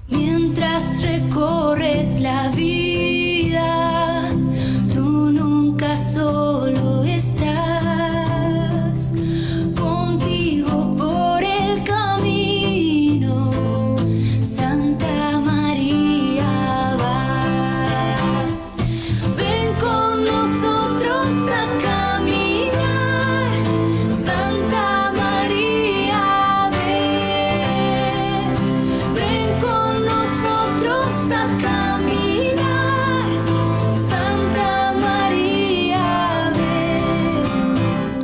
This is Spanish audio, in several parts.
Mientras recorres la vida, tú nunca solo estás. Contigo por el camino, Santa María va. Ven con nosotros a caminar, Santa María, ven. Ven con nosotros a caminar, Santa María, ven.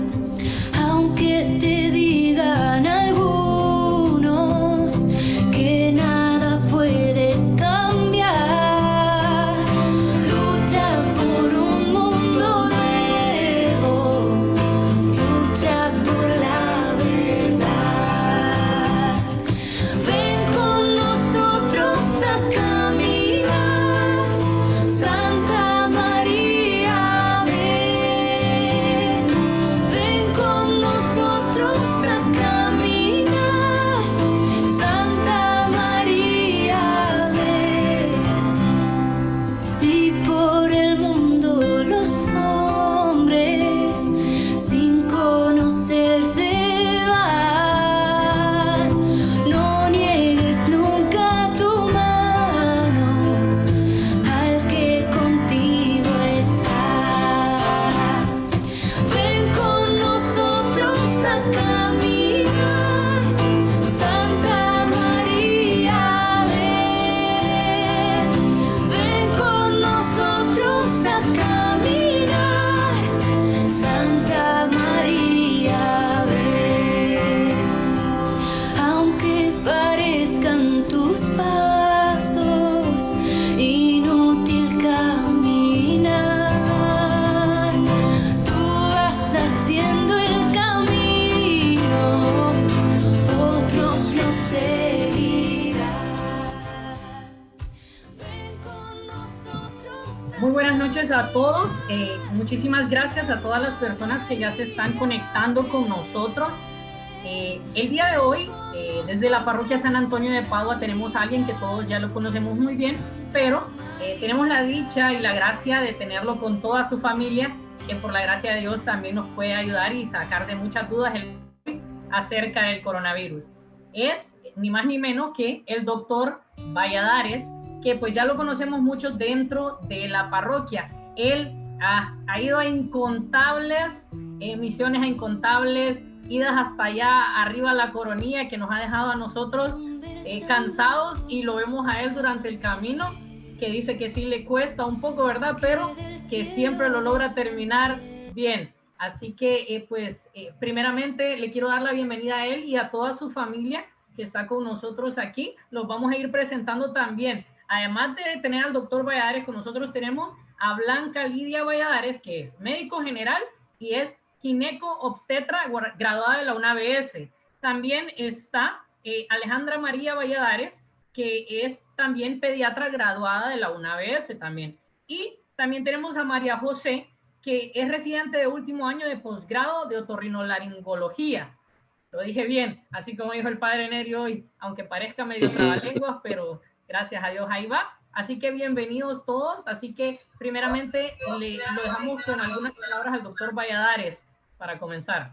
Aunque te digan algunos que nada puedes cambiar, lucha por un mundo nuevo, lucha por la verdad. Ven con nosotros a caminar, Santa María, ven. Ven con nosotros a caminar, Santa María, ven. Si por el mundo los hombres sin conocerse van, no niegues nunca tu mano al que contigo está. Ven con nosotros a caminar, Santa María, ven. Ven con nosotros a caminar, Santa María, ven. Aunque parezcan tus pasos inútil caminar, tú vas haciendo el camino, otros lo seguirán. Ven con nosotros a Muy buenas noches a todos. Muchísimas gracias a todas las personas que ya se están conectando con nosotros. El día de hoy, desde la parroquia San Antonio de Padua, tenemos a alguien que todos ya lo conocemos muy bien, pero tenemos la dicha y la gracia de tenerlo con toda su familia, que por la gracia de Dios también nos puede ayudar y sacar de muchas dudas acerca del coronavirus. Es ni más ni menos que el doctor Valladares, que pues ya lo conocemos mucho dentro de la parroquia. Él ha ido a incontables misiones, a incontables idas hasta allá arriba a la Coronilla, que nos ha dejado a nosotros cansados, y lo vemos a él durante el camino, que dice que sí le cuesta un poco, ¿verdad? Pero que siempre lo logra terminar bien. Así que primeramente le quiero dar la bienvenida a él y a toda su familia que está con nosotros aquí. Los vamos a ir presentando también. Además de tener al doctor Valladares con nosotros, tenemos a Blanca Lidia Valladares, que es médico general y es gineco-obstetra graduada de la UNABS. También está Alejandra María Valladares, que es también pediatra graduada de la UNABS también. Y también tenemos a María José, que es residente de último año de posgrado de otorrinolaringología. Lo dije bien, así como dijo el padre Nerio hoy, aunque parezca medio trabalenguas, pero gracias a Dios ahí va. Así que bienvenidos todos. Así que primeramente lo dejamos con algunas palabras al doctor Valladares para comenzar.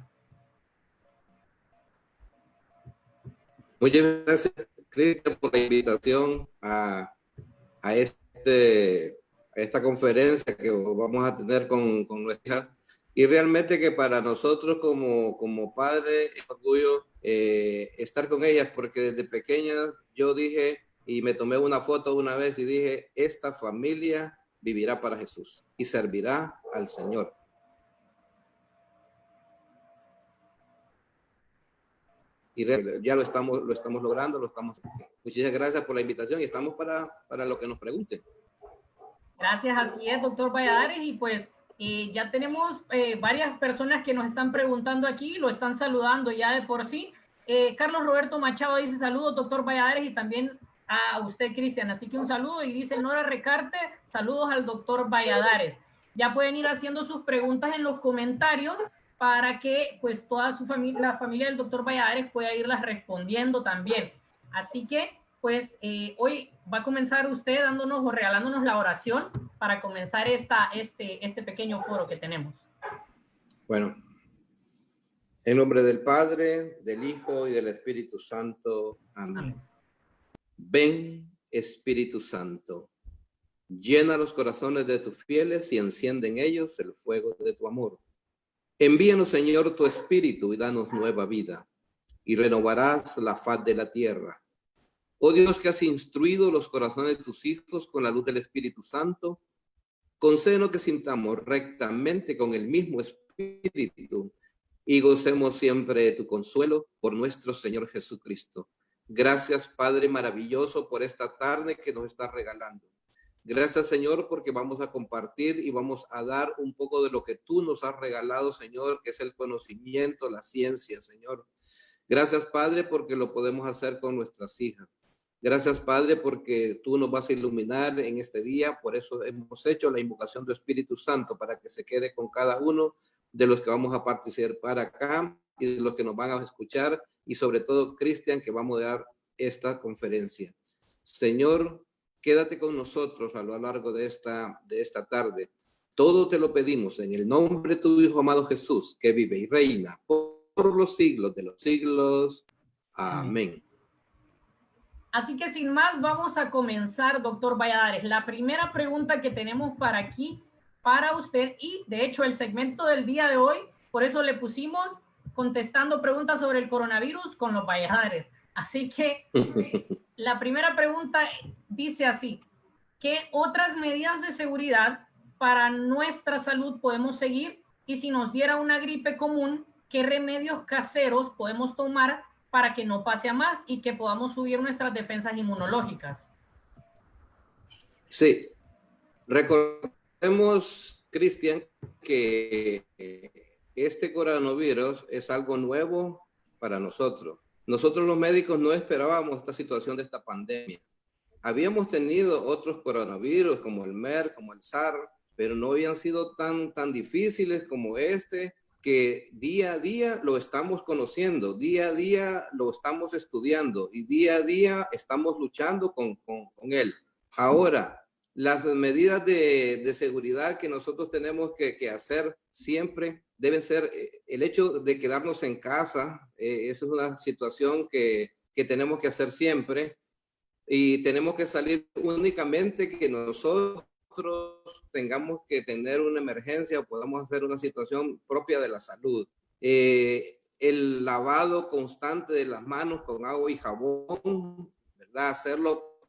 Muchas gracias, Cristian, por la invitación a esta conferencia que vamos a tener con nuestras. Y realmente que para nosotros como padres es orgullo estar con ellas, porque desde pequeñas yo dije, y me tomé una foto una vez y dije, esta familia vivirá para Jesús y servirá al Señor. Y ya lo estamos logrando, Muchas gracias por la invitación y estamos para lo que nos pregunten. Gracias, así es, doctor Valladares. Y pues ya tenemos varias personas que nos están preguntando aquí, lo están saludando ya de por sí. Carlos Roberto Machado dice saludos, doctor Valladares, y también a usted, Cristian. Así que un saludo. Y dice Nora Recarte, saludos al doctor Valladares. Ya pueden ir haciendo sus preguntas en los comentarios para que pues toda su familia, la familia del doctor Valladares pueda irlas respondiendo también. Así que pues hoy va a comenzar usted dándonos o regalándonos la oración para comenzar este pequeño foro que tenemos. Bueno, en nombre del Padre, del Hijo y del Espíritu Santo. Amén. Ven, Espíritu Santo, llena los corazones de tus fieles y enciende en ellos el fuego de tu amor. Envíanos, Señor, tu Espíritu y danos nueva vida, y renovarás la faz de la tierra. Oh Dios, que has instruido los corazones de tus hijos con la luz del Espíritu Santo, concédenos que sintamos rectamente con el mismo Espíritu y gocemos siempre de tu consuelo por nuestro Señor Jesucristo. Gracias, Padre maravilloso, por esta tarde que nos estás regalando. Gracias, Señor, porque vamos a compartir y vamos a dar un poco de lo que tú nos has regalado, Señor, que es el conocimiento, la ciencia, Señor. Gracias, Padre, porque lo podemos hacer con nuestras hijas. Gracias, Padre, porque tú nos vas a iluminar en este día. Por eso hemos hecho la invocación del Espíritu Santo, para que se quede con cada uno de los que vamos a participar acá y de los que nos van a escuchar, y sobre todo Cristian, que vamos a dar esta conferencia. Señor, quédate con nosotros a lo largo de esta tarde. Todo te lo pedimos en el nombre de tu Hijo amado Jesús, que vive y reina por los siglos de los siglos. Amén. Así que sin más, vamos a comenzar, doctor Valladares. La primera pregunta que tenemos para usted, y de hecho el segmento del día de hoy, por eso le pusimos contestando preguntas sobre el coronavirus con los Valladares. Así que la primera pregunta dice así: ¿qué otras medidas de seguridad para nuestra salud podemos seguir? Y si nos diera una gripe común, ¿qué remedios caseros podemos tomar para que no pase a más y que podamos subir nuestras defensas inmunológicas? Sí, recordemos, Cristian, que este coronavirus es algo nuevo para nosotros. Nosotros los médicos no esperábamos esta situación de esta pandemia. Habíamos tenido otros coronavirus como el MERS, como el SARS, pero no habían sido tan difíciles como este, que día a día lo estamos conociendo, día a día lo estamos estudiando y día a día estamos luchando con él. Ahora, las medidas de seguridad que nosotros tenemos que hacer siempre deben ser el hecho de quedarnos en casa. Esa es una situación que tenemos que hacer siempre, y tenemos que salir únicamente que nosotros tengamos que tener una emergencia o podamos hacer una situación propia de la salud. El lavado constante de las manos con agua y jabón, ¿verdad? Hacerlo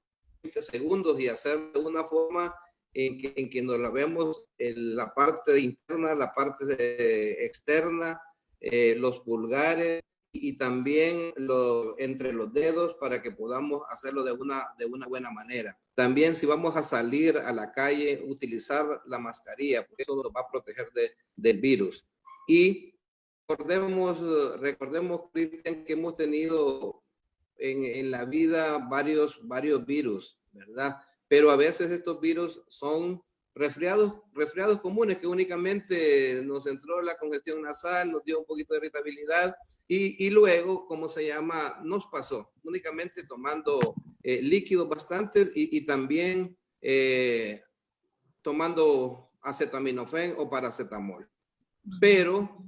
20 segundos y hacerlo de una forma en que nos lavemos la parte interna, la parte externa, los pulgares y también entre los dedos, para que podamos hacerlo de una buena manera. También, si vamos a salir a la calle, utilizar la mascarilla, porque eso nos va a proteger del virus. Y recordemos, Cristian, que hemos tenido en la vida varios virus, ¿verdad? Pero a veces estos virus son resfriados comunes, que únicamente nos entró la congestión nasal, nos dio un poquito de irritabilidad y luego, ¿cómo se llama? Nos pasó, únicamente tomando líquidos bastantes y también tomando acetaminofén o paracetamol. Pero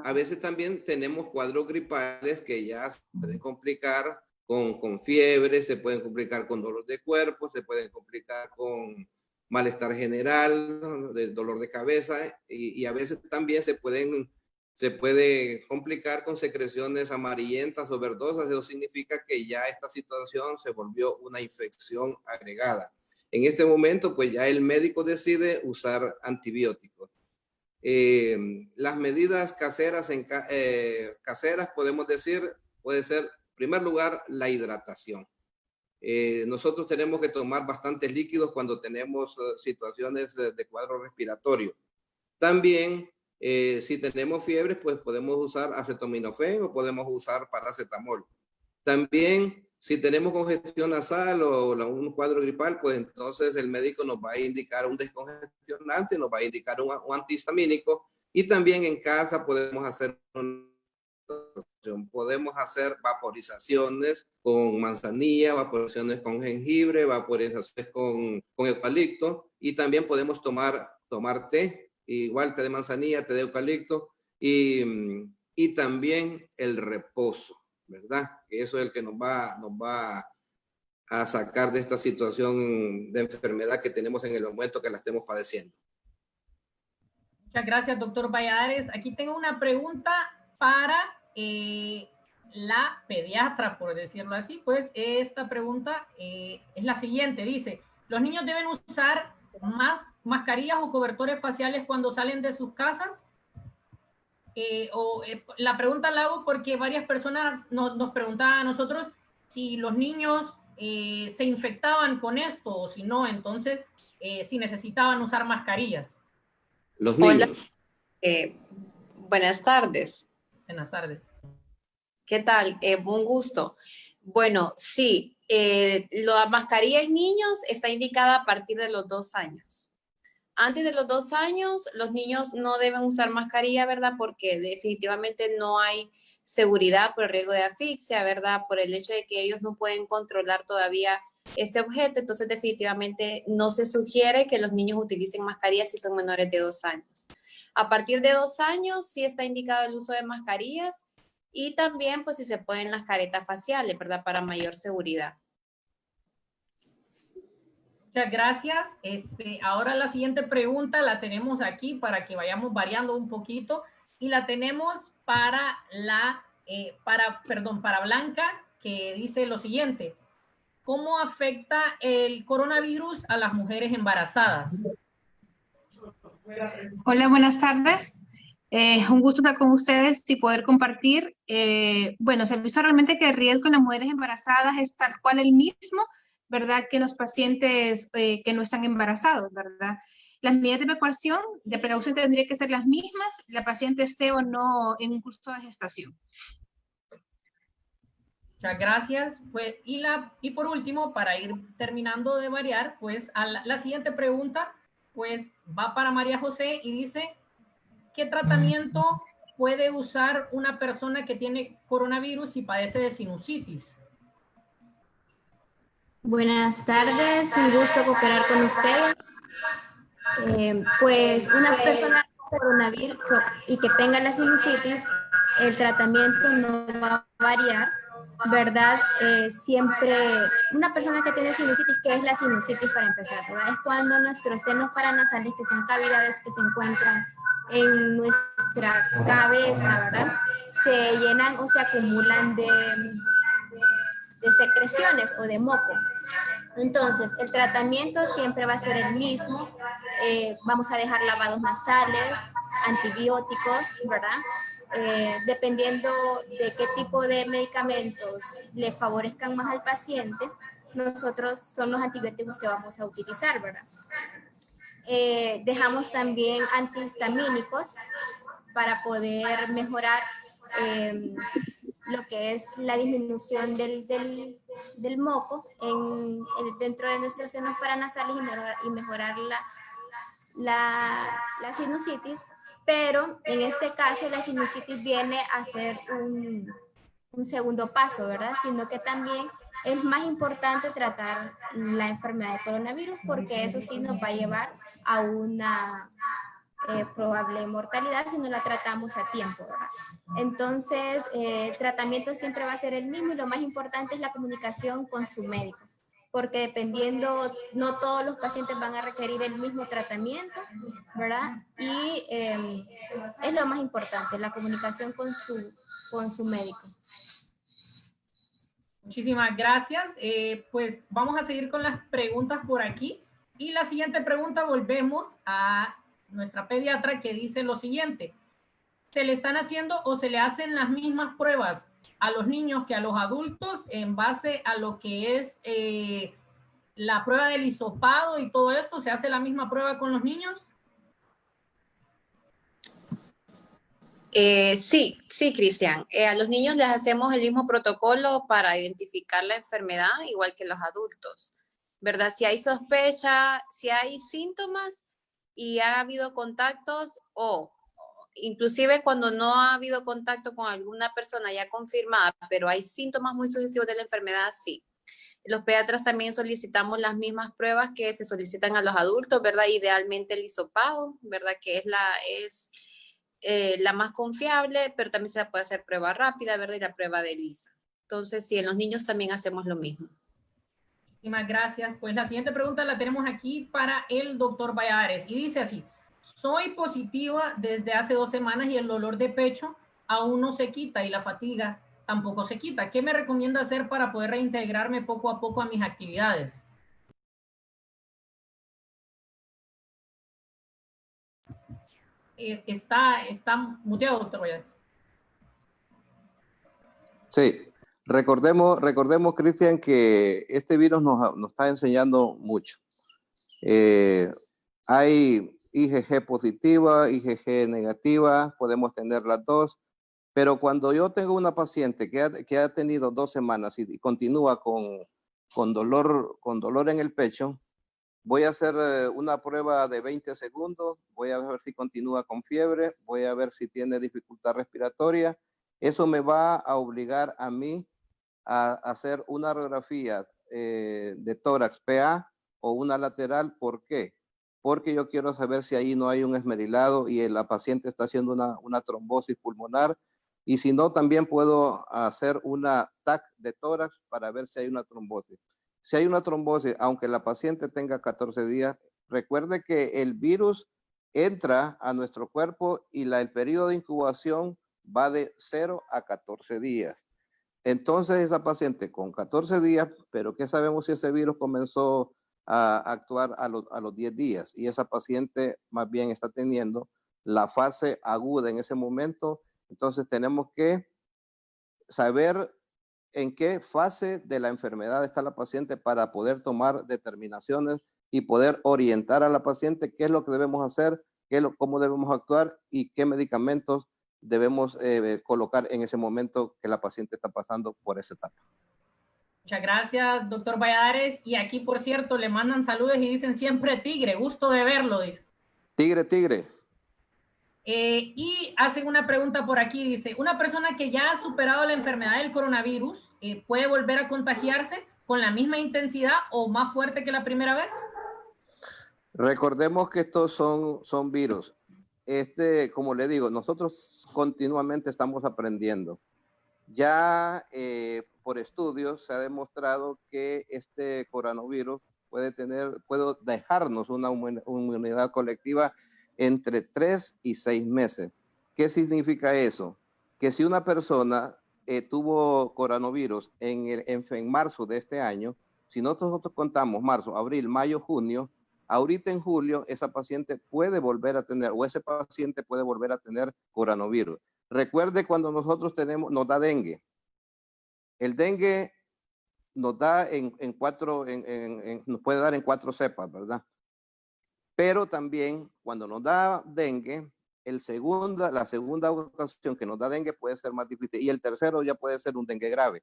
a veces también tenemos cuadros gripales que ya se pueden complicar con fiebre, se pueden complicar con dolor de cuerpo, se pueden complicar con malestar general, dolor de cabeza, y a veces también se puede complicar con secreciones amarillentas o verdosas. Eso significa que ya esta situación se volvió una infección agregada. En este momento, pues ya el médico decide usar antibióticos. Las medidas caseras, podemos decir, puede ser, en primer lugar, la hidratación. Nosotros tenemos que tomar bastantes líquidos cuando tenemos situaciones de cuadro respiratorio. También, si tenemos fiebre, pues podemos usar acetaminofén o podemos usar paracetamol. También, si tenemos congestión nasal o un cuadro gripal, pues entonces el médico nos va a indicar un descongestionante, nos va a indicar un antihistamínico, Y también en casa podemos hacer vaporizaciones con manzanilla, vaporizaciones con jengibre, vaporizaciones con eucalipto, y también podemos tomar té, igual té de manzanilla, té de eucalipto, y también el reposo, ¿verdad? Que eso es el que nos va a sacar de esta situación de enfermedad que tenemos en el momento que la estemos padeciendo. Muchas gracias, doctor Valladares. Aquí tengo una pregunta para la pediatra, por decirlo así. Pues esta pregunta es la siguiente. Dice, ¿los niños deben usar más mascarillas o cobertores faciales cuando salen de sus casas? La pregunta la hago porque varias personas nos preguntaban a nosotros si los niños se infectaban con esto o si no, entonces si necesitaban usar mascarillas. Los niños. Hola, buenas tardes. Buenas tardes. ¿Qué tal? Un gusto. Bueno, sí, la mascarilla en niños está indicada a partir de los 2 años. Antes de los 2 años, los niños no deben usar mascarilla, ¿verdad? Porque definitivamente no hay seguridad por el riesgo de asfixia, ¿verdad? Por el hecho de que ellos no pueden controlar todavía este objeto, entonces definitivamente no se sugiere que los niños utilicen mascarillas si son menores de 2 años. A partir de 2 años sí está indicado el uso de mascarillas y también pues si se pueden las caretas faciales, ¿verdad? Para mayor seguridad. Muchas gracias. Ahora la siguiente pregunta la tenemos aquí para que vayamos variando un poquito y la tenemos para para Blanca, que dice lo siguiente: ¿cómo afecta el coronavirus a las mujeres embarazadas? Hola, buenas tardes. Un gusto estar con ustedes y poder compartir. Bueno, se ha visto realmente que el riesgo en las mujeres embarazadas es tal cual el mismo, ¿verdad? Que en los pacientes que no están embarazados, ¿verdad? Las medidas de precaución tendrían que ser las mismas, la paciente esté o no en un curso de gestación. Muchas gracias. Pues, y por último, para ir terminando de variar, pues la siguiente pregunta pues va para María José y dice, ¿qué tratamiento puede usar una persona que tiene coronavirus y padece de sinusitis? Buenas tardes, un gusto cooperar con ustedes. Pues una persona con coronavirus y que tenga la sinusitis, el tratamiento no va a variar, ¿verdad? Siempre, una persona que tiene sinusitis, ¿qué es la sinusitis para empezar? ¿Verdad? Es cuando nuestros senos paranasales, que son cavidades que se encuentran en nuestra cabeza, ¿verdad? Se llenan o se acumulan de secreciones o de moco. Entonces, el tratamiento siempre va a ser el mismo. Vamos a dejar lavados nasales, antibióticos, ¿verdad? Dependiendo de qué tipo de medicamentos le favorezcan más al paciente, nosotros son los antibióticos que vamos a utilizar, ¿verdad? Dejamos también antihistamínicos para poder mejorar lo que es la disminución del moco dentro de nuestros senos paranasales y mejorar la sinusitis, pero en este caso la sinusitis viene a ser un segundo paso, ¿verdad? Sino que también es más importante tratar la enfermedad de coronavirus porque eso sí nos va a llevar a una probable mortalidad si no la tratamos a tiempo, ¿verdad? Entonces, el tratamiento siempre va a ser el mismo y lo más importante es la comunicación con su médico, porque dependiendo, no todos los pacientes van a requerir el mismo tratamiento, ¿verdad? Y es lo más importante, la comunicación con su médico. Muchísimas gracias. Pues vamos a seguir con las preguntas por aquí. Y la siguiente pregunta, volvemos a nuestra pediatra que dice lo siguiente: ¿se le están haciendo o se le hacen las mismas pruebas a los niños que a los adultos en base a lo que es la prueba del hisopado y todo esto? ¿Se hace la misma prueba con los niños? Sí, Cristian. A los niños les hacemos el mismo protocolo para identificar la enfermedad, igual que los adultos, ¿verdad? Si hay sospecha, si hay síntomas y ha habido contactos o inclusive cuando no ha habido contacto con alguna persona ya confirmada, pero hay síntomas muy sugestivos de la enfermedad, sí. Los pediatras también solicitamos las mismas pruebas que se solicitan a los adultos, ¿verdad? Idealmente el hisopado, ¿verdad? Que es la más confiable, pero también se la puede hacer prueba rápida, ¿verdad? Y la prueba de ELISA. Entonces, sí, en los niños también hacemos lo mismo. Muchísimas gracias. Pues la siguiente pregunta la tenemos aquí para el doctor Valladares y dice así: soy positiva desde hace 2 semanas y el dolor de pecho aún no se quita y la fatiga tampoco se quita. ¿Qué me recomienda hacer para poder reintegrarme poco a poco a mis actividades? Está muteado, doctor Valladares. Sí, recordemos, Cristian, que este virus nos está enseñando mucho. Hay IgG positiva, IgG negativa, podemos tener las dos, pero cuando yo tengo una paciente que ha tenido 2 semanas y continúa con dolor en el pecho, voy a hacer una prueba de 20 segundos, voy a ver si continúa con fiebre, voy a ver si tiene dificultad respiratoria. Eso me va a obligar a mí a hacer una radiografía de tórax PA o una lateral. ¿Por qué? Porque yo quiero saber si ahí no hay un esmerilado y la paciente está haciendo una trombosis pulmonar. Y si no, también puedo hacer una TAC de tórax para ver si hay una trombosis. Si hay una trombosis, aunque la paciente tenga 14 días, recuerde que el virus entra a nuestro cuerpo y el periodo de incubación va de 0 a 14 días. Entonces esa paciente con 14 días, pero ¿qué sabemos si ese virus comenzó a actuar a los 10 días? Y esa paciente más bien está teniendo la fase aguda en ese momento. Entonces tenemos que saber en qué fase de la enfermedad está la paciente para poder tomar determinaciones y poder orientar a la paciente qué es lo que debemos hacer, cómo debemos actuar y qué medicamentos debemos colocar en ese momento que la paciente está pasando por esa etapa. Muchas gracias, doctor Valladares. Y aquí, por cierto, le mandan saludos y dicen siempre Tigre, gusto de verlo, dice. Tigre. Y hacen una pregunta por aquí, dice: una persona que ya ha superado la enfermedad del coronavirus, ¿puede volver a contagiarse con la misma intensidad o más fuerte que la primera vez? Recordemos que estos son virus. Como le digo, nosotros continuamente estamos aprendiendo. Ya por estudios se ha demostrado que este coronavirus puede dejarnos una inmunidad colectiva entre 3 y 6 meses. ¿Qué significa eso? Que si una persona tuvo coronavirus en marzo de este año, si nosotros contamos marzo, abril, mayo, junio, ahorita en julio esa paciente puede volver a tener, o ese paciente puede volver a tener coronavirus. Recuerde cuando nosotros nos da dengue. El dengue nos da nos puede dar en 4 cepas, ¿verdad? Pero también cuando nos da dengue, la segunda ocasión que nos da dengue puede ser más difícil y el tercero ya puede ser un dengue grave.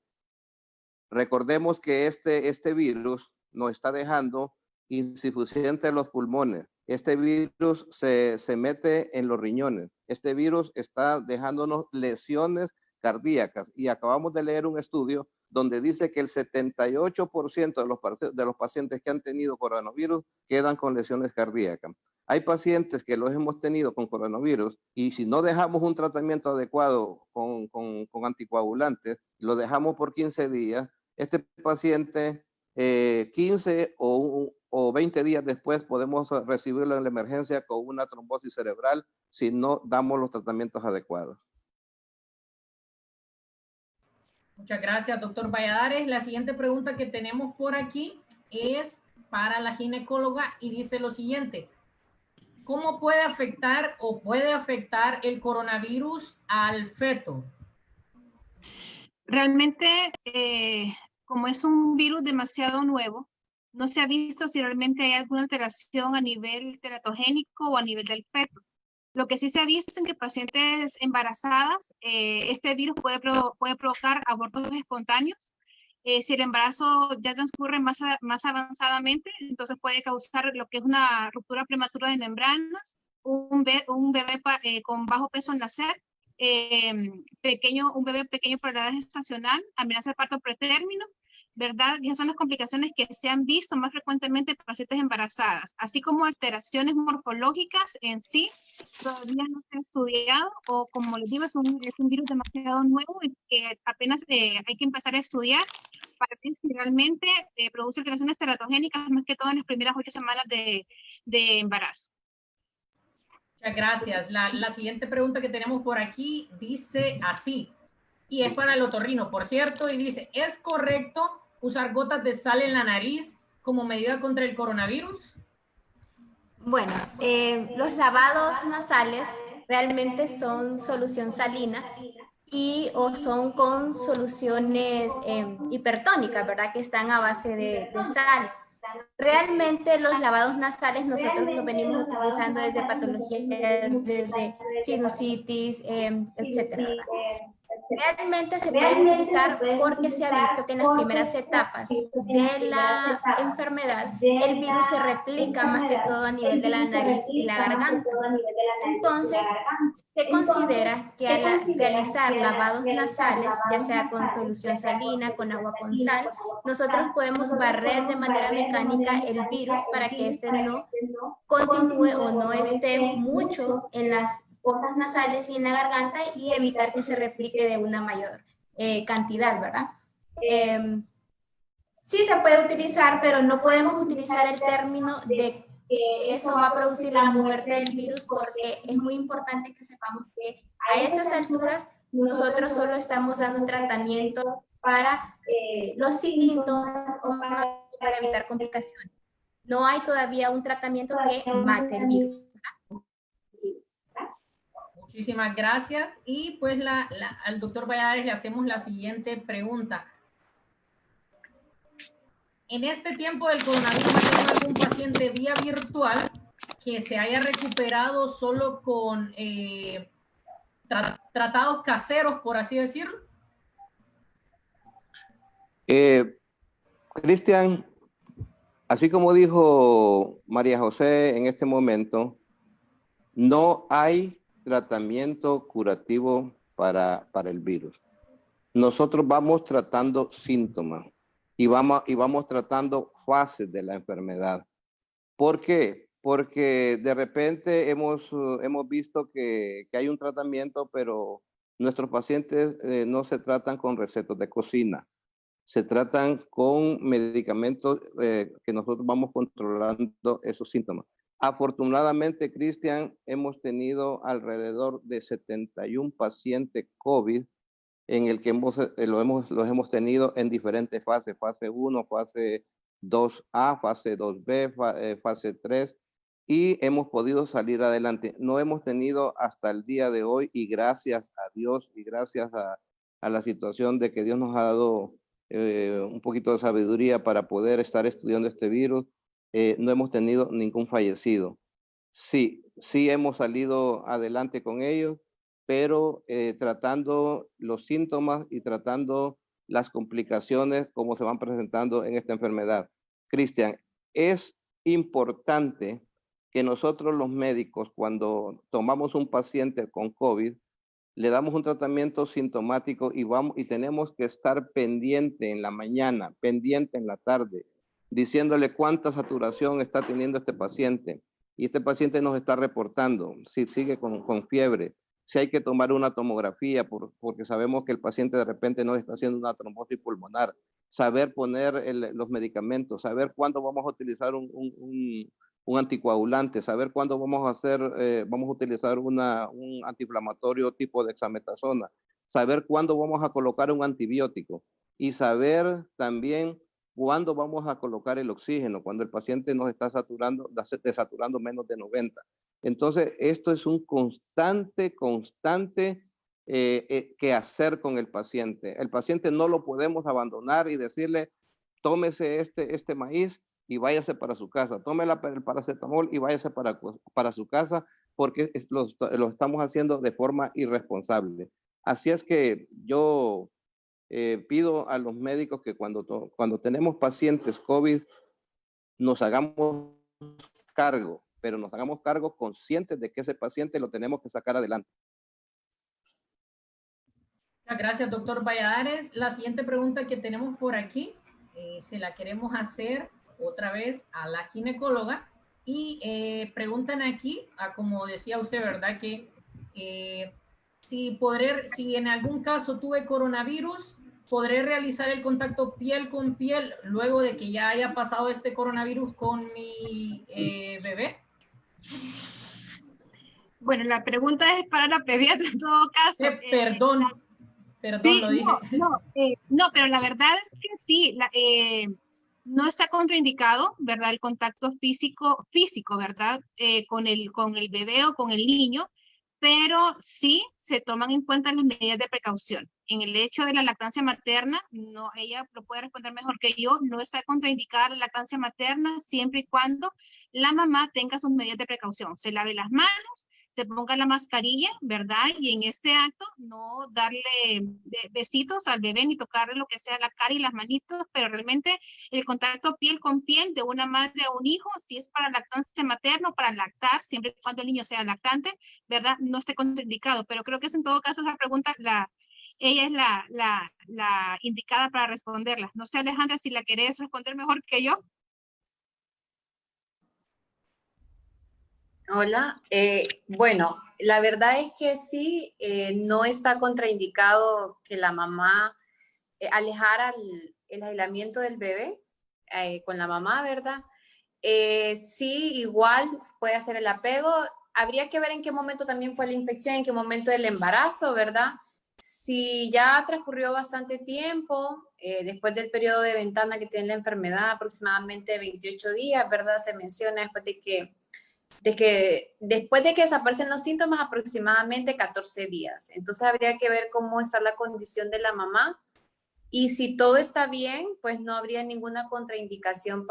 Recordemos que este virus nos está dejando insuficiente los pulmones. Este virus se mete en los riñones. Este virus está dejándonos lesiones cardíacas y acabamos de leer un estudio donde dice que el 78% de los pacientes que han tenido coronavirus quedan con lesiones cardíacas. Hay pacientes que los hemos tenido con coronavirus y si no dejamos un tratamiento adecuado con anticoagulantes, lo dejamos por 15 días, este paciente 15 o 20 días después podemos recibirlo en la emergencia con una trombosis cerebral si no damos los tratamientos adecuados. Muchas gracias, doctor Valladares. La siguiente pregunta que tenemos por aquí es para la ginecóloga y dice lo siguiente: ¿cómo puede afectar el coronavirus al feto? Realmente, como es un virus demasiado nuevo, no se ha visto si realmente hay alguna alteración a nivel teratogénico o a nivel del feto. Lo que sí se ha visto es que pacientes embarazadas, este virus puede provocar abortos espontáneos. Si el embarazo ya transcurre más avanzadamente, entonces puede causar lo que es una ruptura prematura de membranas un bebé con bajo peso al nacer, un bebé pequeño por edad gestacional, amenaza de parto pretérmino, ¿verdad? Y esas son las complicaciones que se han visto más frecuentemente en pacientes embarazadas, así como alteraciones morfológicas en sí, todavía no se ha estudiado, o como les digo, es un virus demasiado nuevo y que apenas hay que empezar a estudiar para ver si realmente produce alteraciones teratogénicas, más que todo en las primeras 8 semanas de embarazo. Muchas gracias. La siguiente pregunta que tenemos por aquí dice así, y es para el otorrino, por cierto, y dice, ¿es correcto usar gotas de sal en la nariz como medida contra el coronavirus? Bueno, los lavados nasales realmente son solución salina y o son con soluciones hipertónicas, ¿verdad? Que están a base de sal. Realmente los lavados nasales nosotros los venimos utilizando desde patologías, desde sinusitis, etcétera. Realmente se puede utilizar porque se ha visto que en las primeras etapas de la enfermedad el virus se replica más que todo a nivel de la nariz y la garganta. Entonces, se considera que al realizar lavados nasales, ya sea con solución salina, con agua con sal, nosotros podemos barrer de manera mecánica el virus para que éste no continúe o no esté mucho en las fosas nasales y en la garganta y evitar que se replique de una mayor cantidad, ¿verdad? Sí se puede utilizar, pero no podemos utilizar el término de que eso va a producir la muerte del virus, porque es muy importante que sepamos que a estas alturas nosotros solo estamos dando tratamiento para los síntomas o para evitar complicaciones. No hay todavía un tratamiento que mate el virus. Muchísimas gracias. Y pues al doctor Valladares le hacemos la siguiente pregunta. En este tiempo del coronavirus, ¿ha tenido algún paciente vía virtual que se haya recuperado solo con tratados caseros, por así decirlo? Cristian, así como dijo María José en este momento, no hay tratamiento curativo para el virus. Nosotros vamos tratando síntomas y vamos tratando fases de la enfermedad. ¿Por qué? Porque de repente hemos visto que hay un tratamiento, pero nuestros pacientes no se tratan con recetas de cocina. Se tratan con medicamentos que nosotros vamos controlando esos síntomas. Afortunadamente, Cristian, hemos tenido alrededor de 71 pacientes COVID en el que los hemos tenido en diferentes fases, fase 1, fase 2A, fase 2B, fase 3, y hemos podido salir adelante. No hemos tenido hasta el día de hoy, y gracias a Dios y gracias a la situación de que Dios nos ha dado un poquito de sabiduría para poder estar estudiando este virus, no hemos tenido ningún fallecido. Sí hemos salido adelante con ellos, pero tratando los síntomas y tratando las complicaciones como se van presentando en esta enfermedad. Cristian, es importante que nosotros los médicos, cuando tomamos un paciente con COVID, le damos un tratamiento sintomático y tenemos que estar pendiente en la mañana, pendiente en la tarde, diciéndole cuánta saturación está teniendo este paciente. Y este paciente nos está reportando si sigue con fiebre, si hay que tomar una tomografía porque sabemos que el paciente de repente nos está haciendo una trombosis pulmonar, saber poner los medicamentos, saber cuándo vamos a utilizar un anticoagulante, saber cuándo vamos a utilizar un antiinflamatorio tipo dexametasona, saber cuándo vamos a colocar un antibiótico y saber también cuándo vamos a colocar el oxígeno, cuando el paciente nos está desaturando menos de 90. Entonces, esto es un constante que hacer con el paciente. El paciente no lo podemos abandonar y decirle, tómese este maíz y váyase para su casa, tome el paracetamol y váyase para su casa, porque lo estamos haciendo de forma irresponsable. Así es que yo pido a los médicos que cuando tenemos pacientes COVID, nos hagamos cargo pero nos hagamos cargo conscientes de que ese paciente lo tenemos que sacar adelante. Muchas gracias, doctor Valladares. La siguiente pregunta que tenemos por aquí, se la queremos hacer otra vez a la ginecóloga y preguntan aquí, como decía usted, ¿verdad? Que si en algún caso tuve coronavirus, ¿podré realizar el contacto piel con piel luego de que ya haya pasado este coronavirus con mi bebé? Bueno, la pregunta es para la pediatra en todo caso. Perdón, Sí, lo dije. no, pero la verdad es que sí, no está contraindicado, ¿verdad? El contacto físico, ¿verdad? Con el bebé o con el niño, pero sí se toman en cuenta las medidas de precaución. En el hecho de la lactancia materna, no, ella lo puede responder mejor que yo, no está contraindicada la lactancia materna siempre y cuando la mamá tenga sus medidas de precaución. Se lave las manos, se ponga la mascarilla, ¿verdad? Y en este acto no darle besitos al bebé ni tocarle lo que sea la cara y las manitos, pero realmente el contacto piel con piel de una madre a un hijo, si es para lactancia materna o para lactar, siempre y cuando el niño sea lactante, ¿verdad? No esté contraindicado, pero creo que es en todo caso esa pregunta, ella es la indicada para responderla. No sé, Alejandra, si la querés responder mejor que yo. Hola, bueno, la verdad es que sí, no está contraindicado que la mamá alejara el aislamiento del bebé con la mamá, ¿verdad? Sí, igual puede hacer el apego. Habría que ver en qué momento también fue la infección, en qué momento del embarazo, ¿verdad? Si ya transcurrió bastante tiempo, después del periodo de ventana que tiene la enfermedad, aproximadamente 28 días, ¿verdad? Se menciona después después de que desaparecen los síntomas, aproximadamente 14 días. Entonces habría que ver cómo está la condición de la mamá y si todo está bien, pues no habría ninguna contraindicación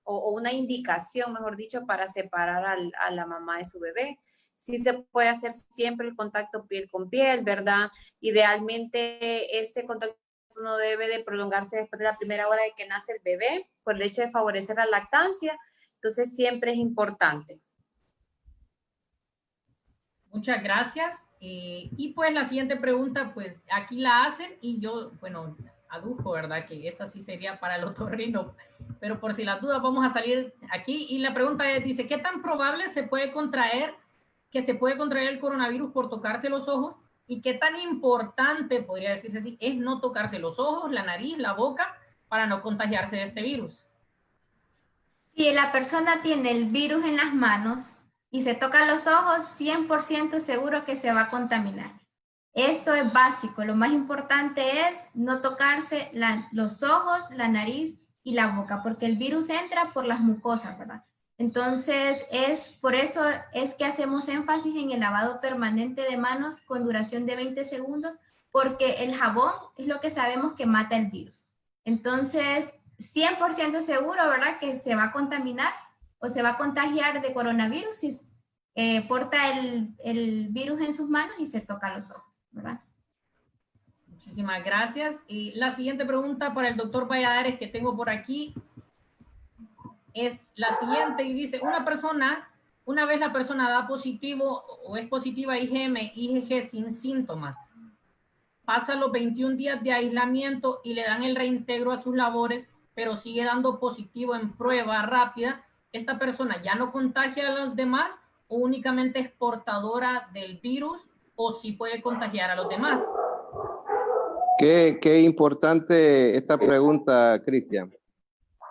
o una indicación, mejor dicho, para separar a la mamá de su bebé. Sí se puede hacer siempre el contacto piel con piel, ¿verdad? Idealmente este contacto no debe de prolongarse después de la primera hora de que nace el bebé, por el hecho de favorecer la lactancia. Entonces siempre es importante. Muchas gracias. Y pues la siguiente pregunta, pues aquí la hacen y yo, bueno, adujo, ¿verdad? Que esta sí sería para el otorrino, pero por si las dudas vamos a salir aquí. Y la pregunta es, dice, ¿qué tan probable se puede contraer el coronavirus por tocarse los ojos? ¿Y qué tan importante, podría decirse así, es no tocarse los ojos, la nariz, la boca, para no contagiarse de este virus? Si la persona tiene el virus en las manos y se toca los ojos, 100% seguro que se va a contaminar. Esto es básico. Lo más importante es no tocarse los ojos, la nariz y la boca, porque el virus entra por las mucosas, ¿verdad? Entonces, por eso es que hacemos énfasis en el lavado permanente de manos con duración de 20 segundos, porque el jabón es lo que sabemos que mata el virus. Entonces, 100% seguro, ¿verdad? Que se va a contaminar o se va a contagiar de coronavirus si porta el virus en sus manos y se toca los ojos, ¿verdad? Muchísimas gracias. Y la siguiente pregunta para el doctor Valladares que tengo por aquí es la siguiente y dice, una vez la persona da positivo o es positiva a IgM, IgG sin síntomas, pasa los 21 días de aislamiento y le dan el reintegro a sus labores, pero sigue dando positivo en prueba rápida, ¿esta persona ya no contagia a los demás o únicamente es portadora del virus o sí puede contagiar a los demás? Qué importante esta pregunta, Cristian.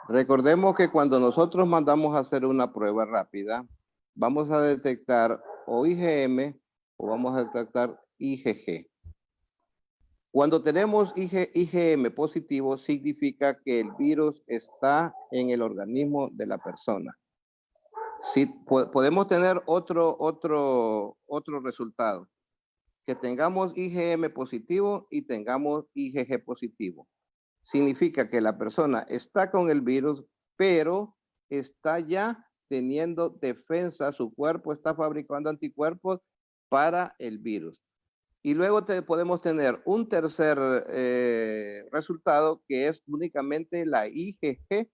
Recordemos que cuando nosotros mandamos a hacer una prueba rápida, vamos a detectar o IgM o vamos a detectar IgG. Cuando tenemos IgM positivo, significa que el virus está en el organismo de la persona. Sí, podemos tener otro resultado. Que tengamos IgM positivo y tengamos IgG positivo. Significa que la persona está con el virus, pero está ya teniendo defensa, su cuerpo está fabricando anticuerpos para el virus. Y luego podemos tener un tercer resultado que es únicamente la IgG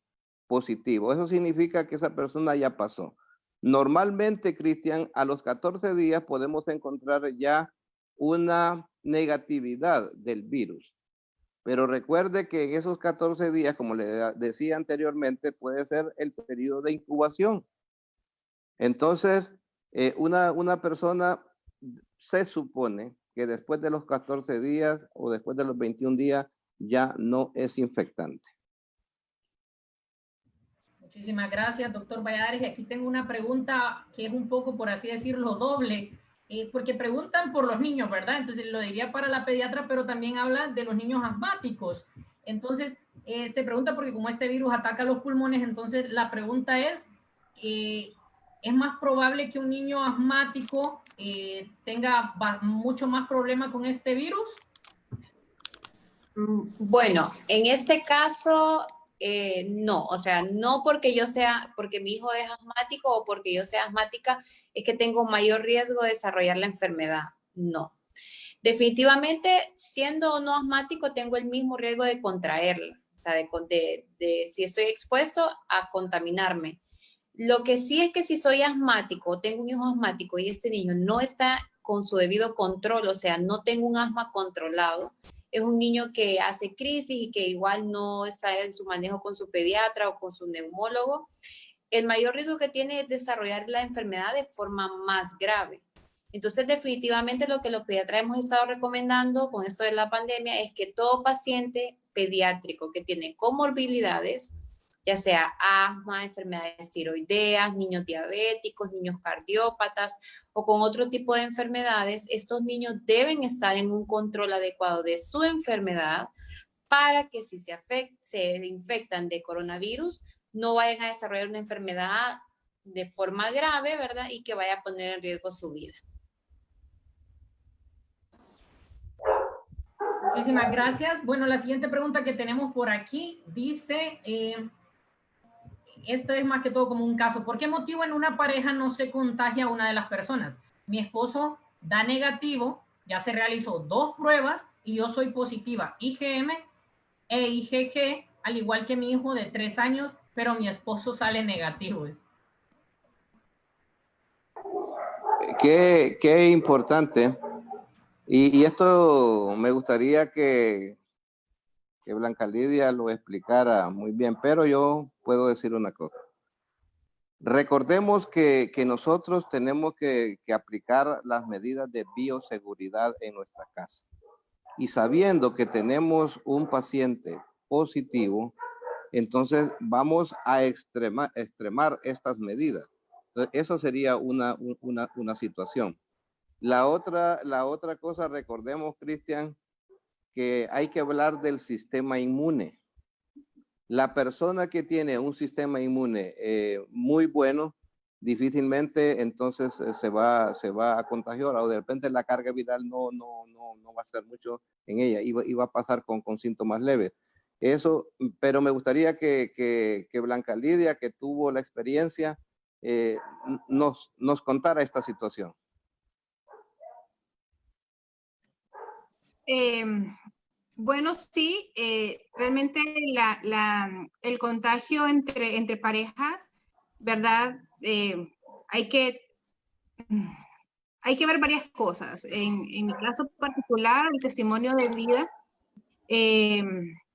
positivo. Eso significa que esa persona ya pasó. Normalmente, Cristian, a los 14 días podemos encontrar ya una negatividad del virus. Pero recuerde que en esos 14 días, como le decía anteriormente, puede ser el periodo de incubación. Entonces, una persona se supone que después de los 14 días o después de los 21 días ya no es infectante. Muchísimas gracias, doctor Valladares. Y aquí tengo una pregunta que es un poco, por así decirlo, doble, porque preguntan por los niños, ¿verdad? Entonces lo diría para la pediatra, pero también habla de los niños asmáticos. Entonces, se pregunta porque como este virus ataca los pulmones, entonces la pregunta es más probable que un niño asmático tenga mucho más problema con este virus? Bueno, en este caso, no, o sea, no porque porque mi hijo es asmático o porque yo sea asmática, es que tengo mayor riesgo de desarrollar la enfermedad. No. Definitivamente, siendo o no asmático, tengo el mismo riesgo de contraerla, o sea, si estoy expuesto a contaminarme. Lo que sí es que si soy asmático o tengo un hijo asmático y este niño no está con su debido control, o sea, no tengo un asma controlado, es un niño que hace crisis y que igual no está en su manejo con su pediatra o con su neumólogo, el mayor riesgo que tiene es desarrollar la enfermedad de forma más grave. Entonces, definitivamente lo que los pediatras hemos estado recomendando con esto de la pandemia es que todo paciente pediátrico que tiene comorbilidades, ya sea asma, enfermedades tiroideas, niños diabéticos, niños cardiópatas o con otro tipo de enfermedades, estos niños deben estar en un control adecuado de su enfermedad para que si se infectan de coronavirus, no vayan a desarrollar una enfermedad de forma grave, ¿verdad? Y que vaya a poner en riesgo su vida. Muchísimas gracias. Bueno, la siguiente pregunta que tenemos por aquí dice, esto es más que todo como un caso. ¿Por qué motivo en una pareja no se contagia a una de las personas? Mi esposo da negativo, ya se realizó 2 pruebas y yo soy positiva IgM e IgG, al igual que mi hijo de 3 años, pero mi esposo sale negativo. Qué importante. Y esto me gustaría que Blanca Lidia lo explicara muy bien, pero yo puedo decir una cosa. Recordemos que nosotros tenemos que aplicar las medidas de bioseguridad en nuestra casa. Y sabiendo que tenemos un paciente positivo, entonces vamos a extremar estas medidas. Entonces, eso sería una situación. La otra cosa, recordemos, Cristian, que hay que hablar del sistema inmune. La persona que tiene un sistema inmune muy bueno, difícilmente entonces se va a contagiar, o de repente la carga viral no va a ser mucho en ella y va a pasar con síntomas leves. Eso, pero me gustaría que Blanca Lidia, que tuvo la experiencia, nos contara esta situación. Bueno, sí, realmente el contagio entre parejas, ¿verdad? Hay que ver varias cosas. En mi caso particular, el testimonio de vida,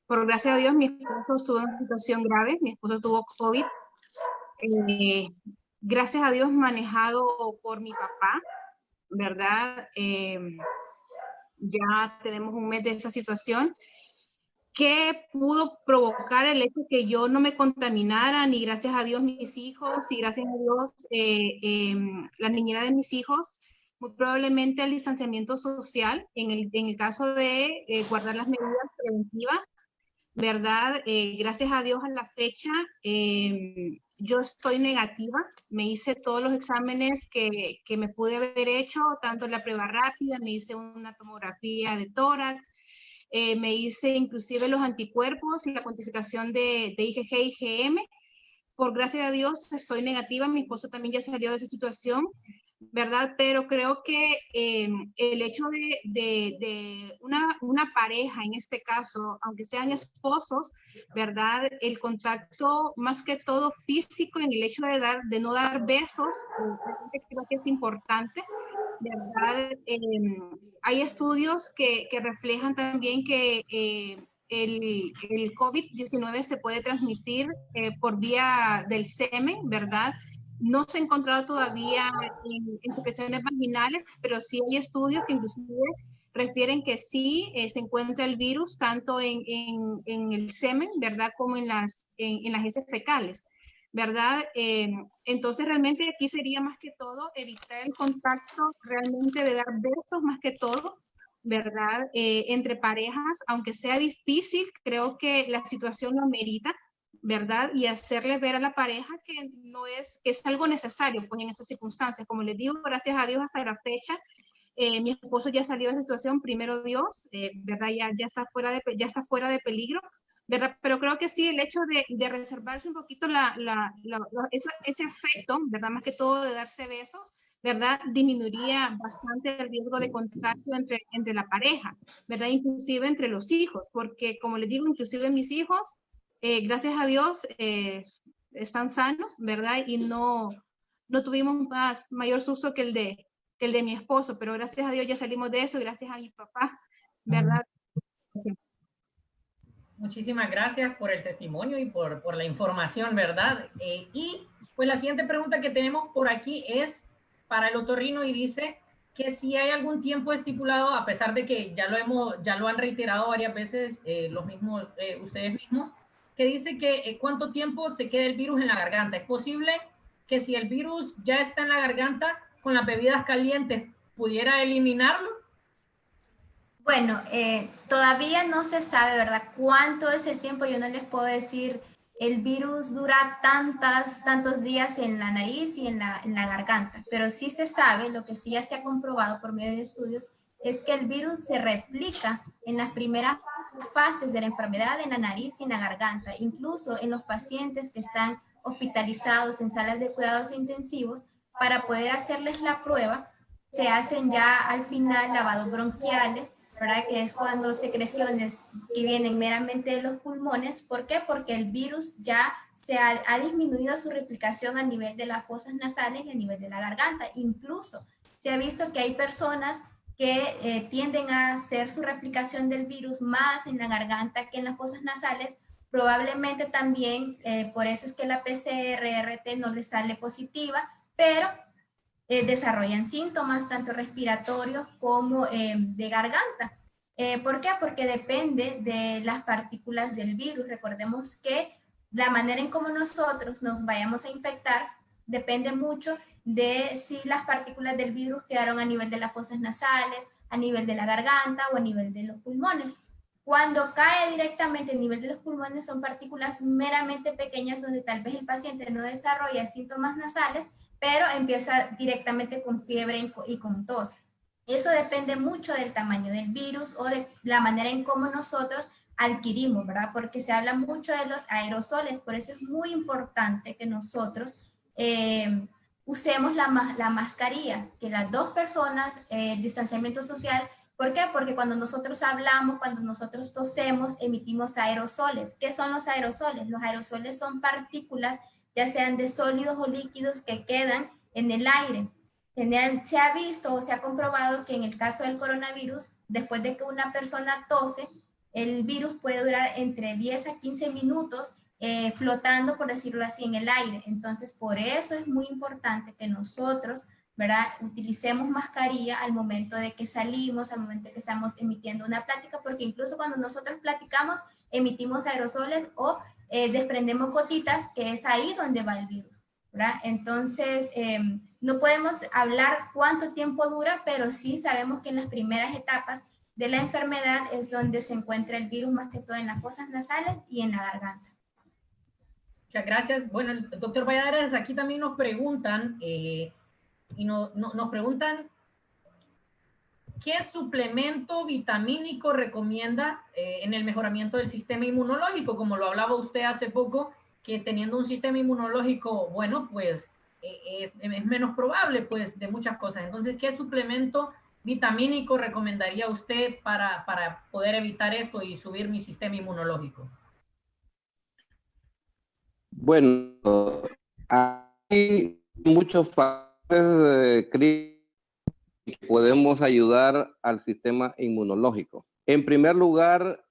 por gracia de Dios, mi esposo estuvo en una situación grave, mi esposo tuvo COVID, gracias a Dios manejado por mi papá, ¿verdad? Ya tenemos un mes de esa situación. ¿Qué pudo provocar el hecho que yo no me contaminara, ni gracias a Dios mis hijos, y gracias a Dios la niñera de mis hijos? Muy probablemente el distanciamiento social, en el caso de guardar las medidas preventivas, ¿verdad? Gracias a Dios a la fecha, yo estoy negativa, me hice todos los exámenes que me pude haber hecho, tanto la prueba rápida, me hice una tomografía de tórax, me hice inclusive los anticuerpos y la cuantificación de IgG y IgM. Por gracia de Dios estoy negativa, mi esposo también ya salió de esa situación, ¿verdad? Pero creo que el hecho de una pareja, en este caso, aunque sean esposos, ¿verdad? El contacto más que todo físico en el hecho de no dar besos, creo que es importante, ¿verdad? Hay estudios que reflejan también que el COVID-19 se puede transmitir por vía del semen, ¿verdad? No se ha encontrado todavía en secreciones vaginales, pero sí hay estudios que inclusive refieren que sí se encuentra el virus tanto en el semen, ¿verdad? Como en las heces fecales, ¿verdad? Entonces realmente aquí sería más que todo evitar el contacto realmente de dar besos más que todo, ¿verdad? Entre parejas, aunque sea difícil, creo que la situación lo amerita, ¿verdad? Y hacerle ver a la pareja que no es, que es algo necesario, pues en esas circunstancias. Como les digo, gracias a Dios hasta la fecha, mi esposo ya salió de esa situación, primero Dios, ¿verdad? Ya está fuera de peligro, ¿verdad? Pero creo que sí, el hecho de reservarse un poquito ese afecto, ¿verdad? Más que todo de darse besos, ¿verdad? Disminuiría bastante el riesgo de contagio entre la pareja, ¿verdad? Inclusive entre los hijos, porque como les digo, inclusive mis hijos, gracias a Dios, están sanos, ¿verdad? Y no tuvimos mayor susto que el de mi esposo, pero gracias a Dios ya salimos de eso, gracias a mi papá, ¿verdad? Sí. Muchísimas gracias por el testimonio y por la información, ¿verdad? Y pues la siguiente pregunta que tenemos por aquí es para el otorrino y dice que si hay algún tiempo estipulado, a pesar de que ya lo han reiterado varias veces ustedes mismos, que dice que cuánto tiempo se queda el virus en la garganta. ¿Es posible que si el virus ya está en la garganta, con las bebidas calientes pudiera eliminarlo? Bueno, todavía no se sabe, ¿verdad? ¿Cuánto es el tiempo? Yo no les puedo decir, el virus dura tantos días en la nariz y en la garganta, pero sí se sabe, lo que sí ya se ha comprobado por medio de estudios, es que el virus se replica en las primeras fases de la enfermedad en la nariz y en la garganta, incluso en los pacientes que están hospitalizados en salas de cuidados intensivos. Para poder hacerles la prueba, se hacen ya al final lavados bronquiales, ¿verdad? Que es cuando secreciones que vienen meramente de los pulmones. ¿Por qué? Porque el virus ya ha disminuido su replicación a nivel de las fosas nasales y a nivel de la garganta. Incluso se ha visto que hay personas que tienden a hacer su replicación del virus más en la garganta que en las fosas nasales. Probablemente también por eso es que la PCR-RT no les sale positiva, pero desarrollan síntomas tanto respiratorios como de garganta. ¿Por qué? Porque depende de las partículas del virus. Recordemos que la manera en cómo nosotros nos vayamos a infectar depende mucho de si las partículas del virus quedaron a nivel de las fosas nasales, a nivel de la garganta o a nivel de los pulmones. Cuando cae directamente a nivel de los pulmones son partículas meramente pequeñas donde tal vez el paciente no desarrolla síntomas nasales, pero empieza directamente con fiebre y con tos. Eso depende mucho del tamaño del virus o de la manera en cómo nosotros adquirimos, ¿verdad? Porque se habla mucho de los aerosoles, por eso es muy importante que nosotros usemos la mascarilla, que las dos personas, distanciamiento social. ¿Por qué? Porque cuando nosotros hablamos, cuando nosotros tosemos, emitimos aerosoles. ¿Qué son los aerosoles? Los aerosoles son partículas, ya sean de sólidos o líquidos, que quedan en el aire. Se ha visto o se ha comprobado que en el caso del coronavirus, después de que una persona tose, el virus puede durar entre 10 a 15 minutos flotando, por decirlo así, en el aire. Entonces, por eso es muy importante que nosotros, ¿verdad?, utilicemos mascarilla al momento de que salimos, al momento de que estamos emitiendo una plática, porque incluso cuando nosotros platicamos, emitimos aerosoles o desprendemos gotitas, que es ahí donde va el virus, ¿verdad? Entonces, no podemos hablar cuánto tiempo dura, pero sí sabemos que en las primeras etapas de la enfermedad es donde se encuentra el virus, más que todo en las fosas nasales y en la garganta. Muchas gracias. Bueno, el doctor Valladares, aquí también nos preguntan, nos preguntan ¿qué suplemento vitamínico recomienda en el mejoramiento del sistema inmunológico? Como lo hablaba usted hace poco, que teniendo un sistema inmunológico bueno, pues es menos probable, pues, de muchas cosas. Entonces, ¿qué suplemento vitamínico recomendaría usted para poder evitar esto y subir mi sistema inmunológico? Bueno, hay muchos factores que podemos ayudar al sistema inmunológico. En primer lugar,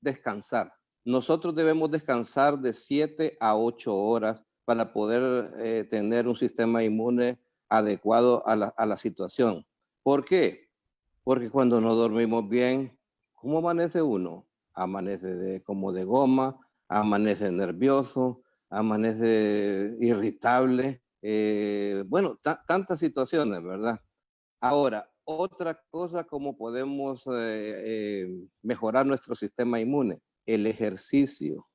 descansar. Nosotros debemos descansar de 7 a 8 horas para poder tener un sistema inmune adecuado a la situación. ¿Por qué? Porque cuando no dormimos bien, ¿cómo amanece uno? Amanece como de goma, amanece nervioso, amanece irritable. Bueno, tantas situaciones, ¿verdad? Ahora, otra cosa como podemos mejorar nuestro sistema inmune, el ejercicio.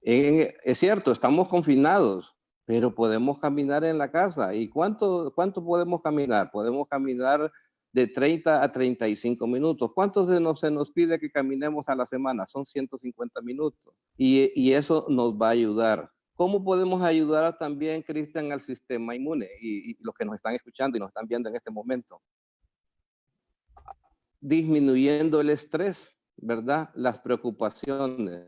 Es cierto, estamos confinados, pero podemos caminar en la casa. ¿Y cuánto podemos caminar? Podemos caminar de 30 a 35 minutos. ¿Cuántos se nos pide que caminemos a la semana? Son 150 minutos. Y eso nos va a ayudar. ¿Cómo podemos ayudar también, Cristian, al sistema inmune? Y los que nos están escuchando y nos están viendo en este momento. Disminuyendo el estrés, ¿verdad? Las preocupaciones.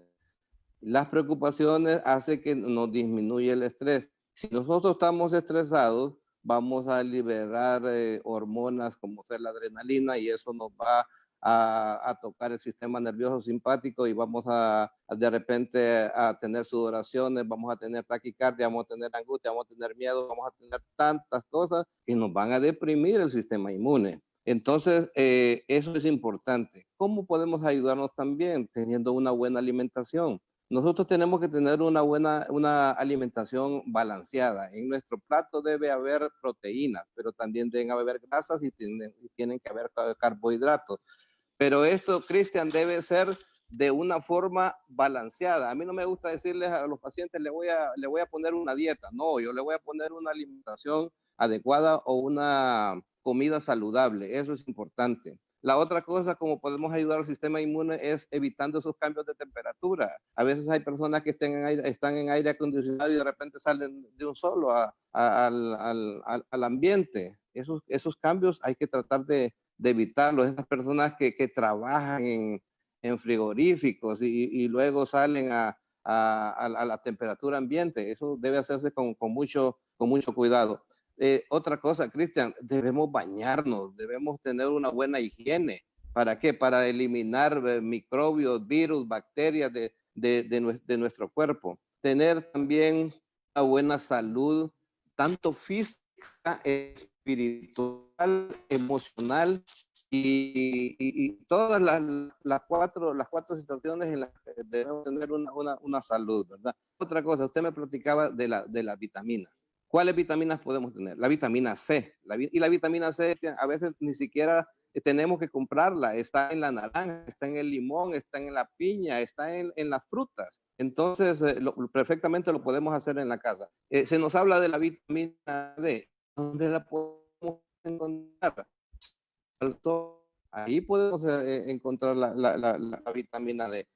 Las preocupaciones hacen que nos disminuya el estrés. Si nosotros estamos estresados, vamos a liberar hormonas como ser la adrenalina y eso nos va a tocar el sistema nervioso simpático y vamos a de repente a tener sudoraciones, vamos a tener taquicardia, vamos a tener angustia, vamos a tener miedo, vamos a tener tantas cosas que nos van a deprimir el sistema inmune. Entonces, eso es importante. ¿Cómo podemos ayudarnos también? Teniendo una buena alimentación. Nosotros tenemos que tener una alimentación balanceada. En nuestro plato debe haber proteínas, pero también deben haber grasas y tienen que haber carbohidratos. Pero esto, Cristian, debe ser de una forma balanceada. A mí no me gusta decirles a los pacientes, le voy a poner una dieta. No, yo le voy a poner una alimentación adecuada o una comida saludable. Eso es importante. La otra cosa, como podemos ayudar al sistema inmune, es evitando esos cambios de temperatura. A veces hay personas que están en aire acondicionado y de repente salen de un solo al ambiente. Esos cambios hay que tratar de evitarlos. Esas personas que trabajan en frigoríficos y luego salen a la temperatura ambiente, eso debe hacerse con mucho cuidado. Otra cosa, Cristian, debemos bañarnos, debemos tener una buena higiene. ¿Para qué? Para eliminar microbios, virus, bacterias de nuestro cuerpo. Tener también una buena salud, tanto física, espiritual, emocional y todas las cuatro situaciones en las que debemos tener una salud, ¿verdad? Otra cosa, usted me platicaba de la vitamina. ¿Cuáles vitaminas podemos tener? La vitamina C. Y la vitamina C a veces ni siquiera tenemos que comprarla. Está en la naranja, está en el limón, está en la piña, está en las frutas. Entonces, perfectamente lo podemos hacer en la casa. Se nos habla de la vitamina D. ¿Dónde la podemos encontrar? Ahí podemos encontrar la vitamina D.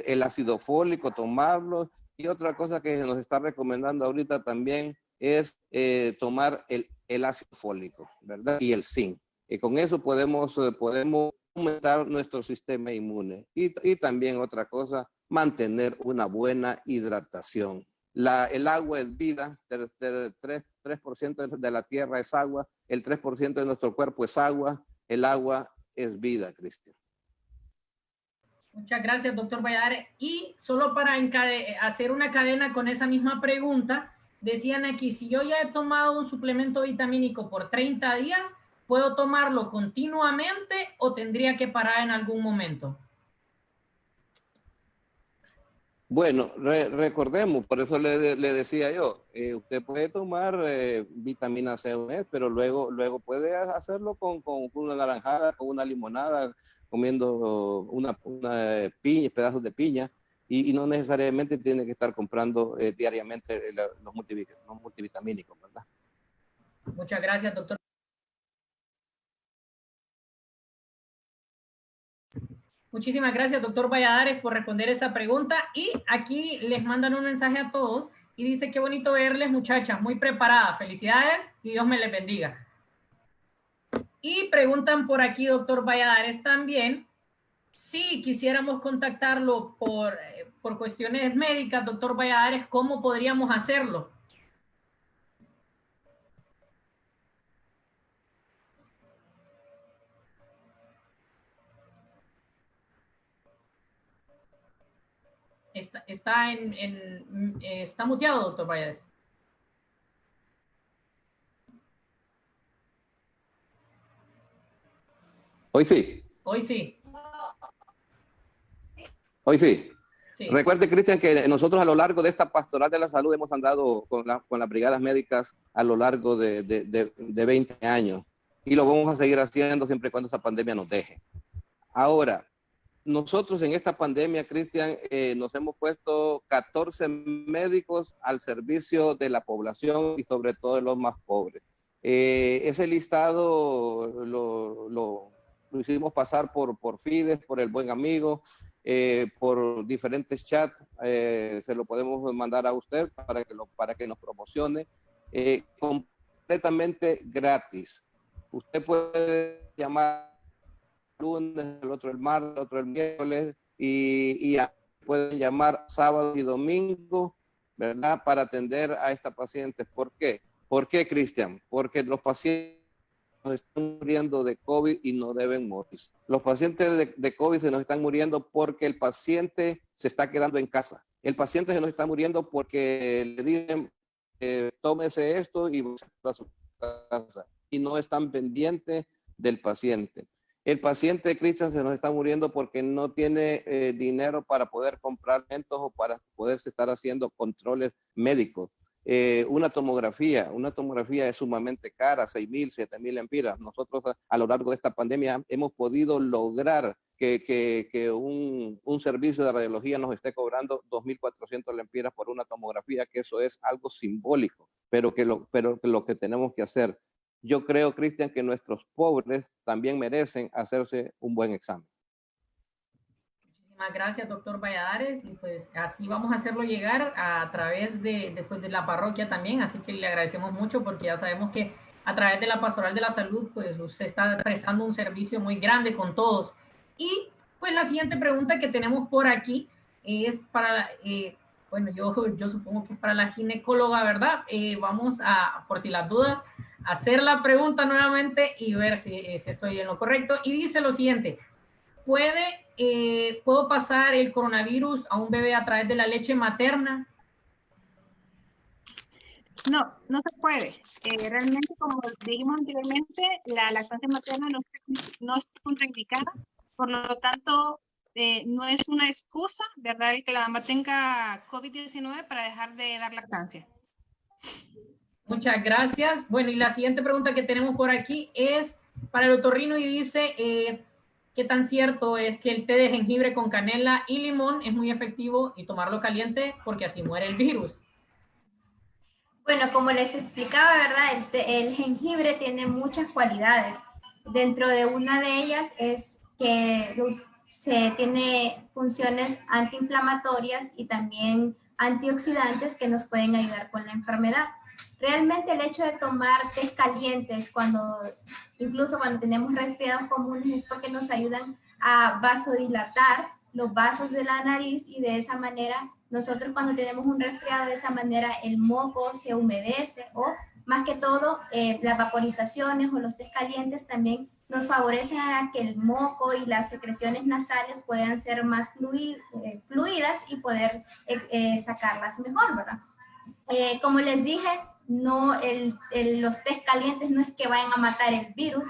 El ácido fólico, tomarlo. Y otra cosa que nos está recomendando ahorita también es tomar el ácido fólico, ¿verdad? Y el zinc. Y con eso podemos aumentar nuestro sistema inmune. Y también otra cosa, mantener una buena hidratación. El agua es vida, 3% de la tierra es agua, el 3% de nuestro cuerpo es agua, el agua es vida, Cristian. Muchas gracias, doctor Valladares. Y solo para hacer una cadena con esa misma pregunta, decían aquí, si yo ya he tomado un suplemento vitamínico por 30 días, ¿puedo tomarlo continuamente o tendría que parar en algún momento? Bueno, recordemos, por eso le decía yo, usted puede tomar vitamina C un mes, pero luego puede hacerlo con una naranjada, con una limonada, comiendo una piña, pedazos de piña, y no necesariamente tiene que estar comprando diariamente los multivitamínicos, ¿verdad? Muchas gracias, doctor. Muchísimas gracias, doctor Valladares, por responder esa pregunta. Y aquí les mandan un mensaje a todos y dice, qué bonito verles, muchachas, muy preparadas, felicidades y Dios me les bendiga. Y preguntan por aquí, doctor Valladares, también, si quisiéramos contactarlo por cuestiones médicas, doctor Valladares, ¿cómo podríamos hacerlo? Está muteado, doctor Valladares. Hoy sí. Hoy sí. Hoy sí. Sí. Recuerde, Cristian, que nosotros a lo largo de esta pastoral de la salud hemos andado con las brigadas médicas a lo largo de 20 años y lo vamos a seguir haciendo siempre y cuando esta pandemia nos deje. Ahora, nosotros en esta pandemia, Cristian, nos hemos puesto 14 médicos al servicio de la población y sobre todo de los más pobres. Ese listado lo hicimos pasar por Fides, por el buen amigo, por diferentes chats, se lo podemos mandar a usted para que nos promocione, completamente gratis. Usted puede llamar el lunes, el otro el martes, el otro el miércoles, y pueden llamar sábado y domingo, ¿verdad? Para atender a estas pacientes. ¿Por qué? ¿Por qué, Cristian? Porque los pacientes nos están muriendo de COVID y no deben morir. Los pacientes de COVID se nos están muriendo porque el paciente se está quedando en casa. El paciente se nos está muriendo porque le dicen, tómese esto y va a su casa. Y no están pendientes del paciente. El paciente, Cristian, se nos está muriendo porque no tiene dinero para poder comprar medicamentos o para poderse estar haciendo controles médicos. Una tomografía es sumamente cara, 6,000, 7,000 lempiras. Nosotros a lo largo de esta pandemia hemos podido lograr que un servicio de radiología nos esté cobrando 2,400 lempiras por una tomografía, que eso es algo simbólico, pero que lo que tenemos que hacer. Yo creo, Cristian, que nuestros pobres también merecen hacerse un buen examen. Muchísimas gracias, doctor Valladares, y pues así vamos a hacerlo llegar a través de la parroquia también, así que le agradecemos mucho porque ya sabemos que a través de la Pastoral de la Salud, pues usted está prestando un servicio muy grande con todos. Y pues la siguiente pregunta que tenemos por aquí es para, bueno, yo supongo que es para la ginecóloga, ¿verdad? Vamos a, por si las dudas, hacer la pregunta nuevamente y ver si estoy en lo correcto. Y dice lo siguiente, ¿puedo pasar el coronavirus a un bebé a través de la leche materna? No, no se puede. Realmente, como dijimos anteriormente, la lactancia materna no está contraindicada, por lo tanto, no es una excusa, ¿verdad?, el que la mamá tenga COVID-19 para dejar de dar lactancia. Muchas gracias. Bueno, y la siguiente pregunta que tenemos por aquí es para el otorrino y dice, ¿qué tan cierto es que el té de jengibre con canela y limón es muy efectivo y tomarlo caliente porque así muere el virus? Bueno, como les explicaba, ¿verdad? El jengibre tiene muchas cualidades. Dentro de una de ellas es que tiene funciones antiinflamatorias y también antioxidantes que nos pueden ayudar con la enfermedad. Realmente el hecho de tomar tés calientes, incluso cuando tenemos resfriados comunes, es porque nos ayudan a vasodilatar los vasos de la nariz y de esa manera nosotros cuando tenemos un resfriado de esa manera el moco se humedece o más que todo las vaporizaciones o los tés calientes también nos favorecen a que el moco y las secreciones nasales puedan ser más fluidas y poder sacarlas mejor, ¿verdad? Como les dije, no los tés calientes no es que vayan a matar el virus,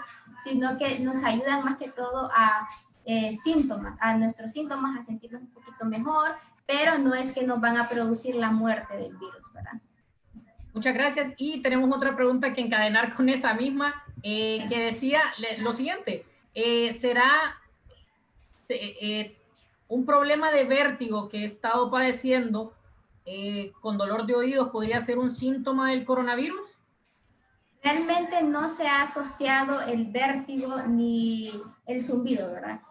sino que nos ayudan más que todo a nuestros síntomas, a sentirnos un poquito mejor, pero no es que nos van a producir la muerte del virus, ¿verdad? Muchas gracias. Y tenemos otra pregunta que encadenar con esa misma, que decía lo siguiente, ¿será un problema de vértigo que he estado padeciendo con dolor de oídos podría ser un síntoma del coronavirus? Realmente no se ha asociado el vértigo ni el zumbido, ¿verdad?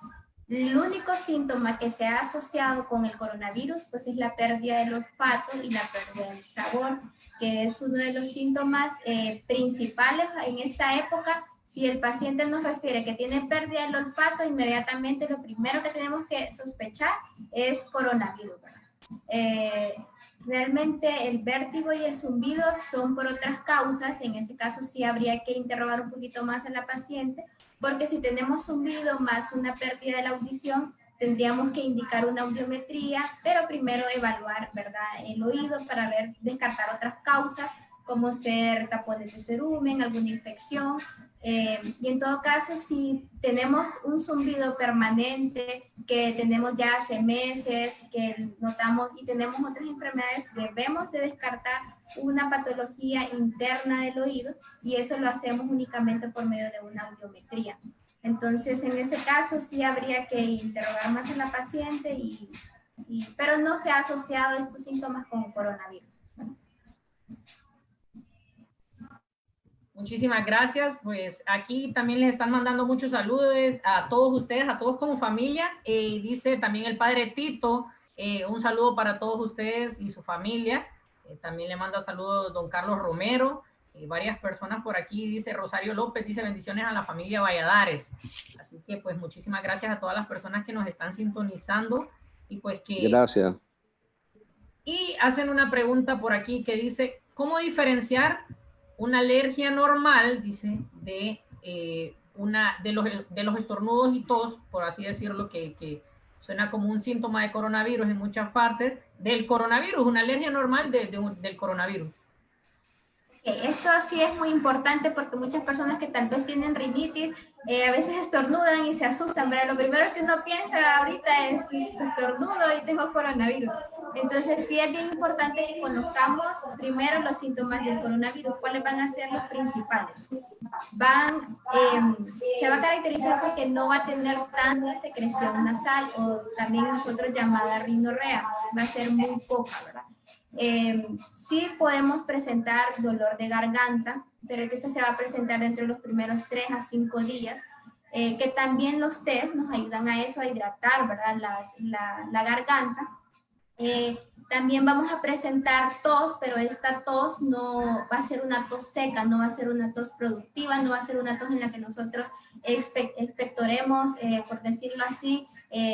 El único síntoma que se ha asociado con el coronavirus pues es la pérdida del olfato y la pérdida del sabor, que es uno de los síntomas principales en esta época. Si el paciente nos refiere que tiene pérdida del olfato, inmediatamente lo primero que tenemos que sospechar es coronavirus, ¿verdad? Realmente el vértigo y el zumbido son por otras causas. En ese caso sí habría que interrogar un poquito más a la paciente, porque si tenemos zumbido más una pérdida de la audición, tendríamos que indicar una audiometría, pero primero evaluar, ¿verdad?, el oído para descartar otras causas, como ser tapones de cerumen, alguna infección. Y en todo caso, si tenemos un zumbido permanente que tenemos ya hace meses, que notamos y tenemos otras enfermedades, debemos de descartar una patología interna del oído, y eso lo hacemos únicamente por medio de una audiometría. Entonces, en ese caso sí habría que interrogar más a la paciente, pero no se ha asociado estos síntomas con coronavirus. Muchísimas gracias. Pues aquí también les están mandando muchos saludos a todos ustedes, a todos como familia. Dice también el padre Tito, un saludo para todos ustedes y su familia. También le manda saludos don Carlos Romero. Varias personas por aquí, dice Rosario López, dice bendiciones a la familia Valladares. Así que pues muchísimas gracias a todas las personas que nos están sintonizando. Y pues que... Gracias. Y hacen una pregunta por aquí que dice, ¿cómo diferenciar una alergia normal, dice, de los estornudos y tos, por así decirlo, que suena como un síntoma de coronavirus en muchas partes, del coronavirus, una alergia normal del coronavirus? Esto sí es muy importante porque muchas personas que tal vez tienen rinitis a veces estornudan y se asustan, pero lo primero que uno piensa ahorita es si estornudo y tengo coronavirus. Entonces sí es bien importante que conozcamos primero los síntomas del coronavirus, cuáles van a ser los principales. Se va a caracterizar porque no va a tener tanta secreción nasal, o también nosotros llamada rinorrea, va a ser muy poca, ¿verdad? Sí podemos presentar dolor de garganta, pero este se va a presentar dentro de los primeros 3 a 5 días, que también los test nos ayudan a eso, a hidratar, ¿verdad?, la garganta. También vamos a presentar tos, pero esta tos no va a ser una tos seca, no va a ser una tos productiva, no va a ser una tos en la que nosotros expectoremos, por decirlo así,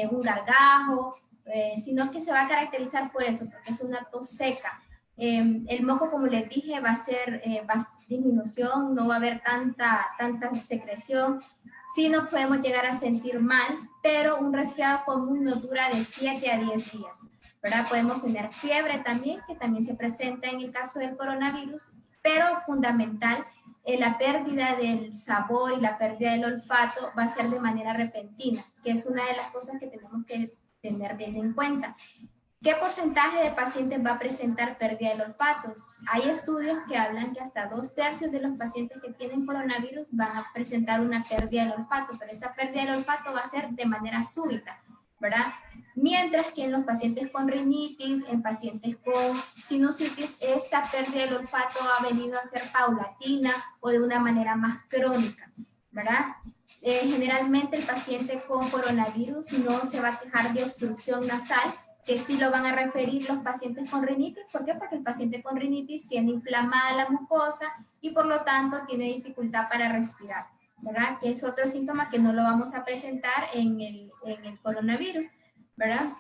un gargajo, sino que se va a caracterizar por eso, porque es una tos seca. El moco, como les dije, va a ser disminución, no va a haber tanta secreción. Sí nos podemos llegar a sentir mal, pero un resfriado común no dura de 7 a 10 días. ¿Verdad? Podemos tener fiebre también, que también se presenta en el caso del coronavirus, pero fundamental, la pérdida del sabor y la pérdida del olfato va a ser de manera repentina, que es una de las cosas que tenemos que tener bien en cuenta. ¿Qué porcentaje de pacientes va a presentar pérdida del olfato? Hay estudios que hablan que hasta 2/3 de los pacientes que tienen coronavirus van a presentar una pérdida del olfato, pero esta pérdida del olfato va a ser de manera súbita, ¿verdad? Mientras que en los pacientes con rinitis, en pacientes con sinusitis, esta pérdida del olfato ha venido a ser paulatina o de una manera más crónica, ¿verdad? Generalmente el paciente con coronavirus no se va a quejar de obstrucción nasal, que sí lo van a referir los pacientes con rinitis. ¿Por qué? Porque el paciente con rinitis tiene inflamada la mucosa y por lo tanto tiene dificultad para respirar, ¿verdad? Que es otro síntoma que no lo vamos a presentar en el coronavirus, ¿verdad?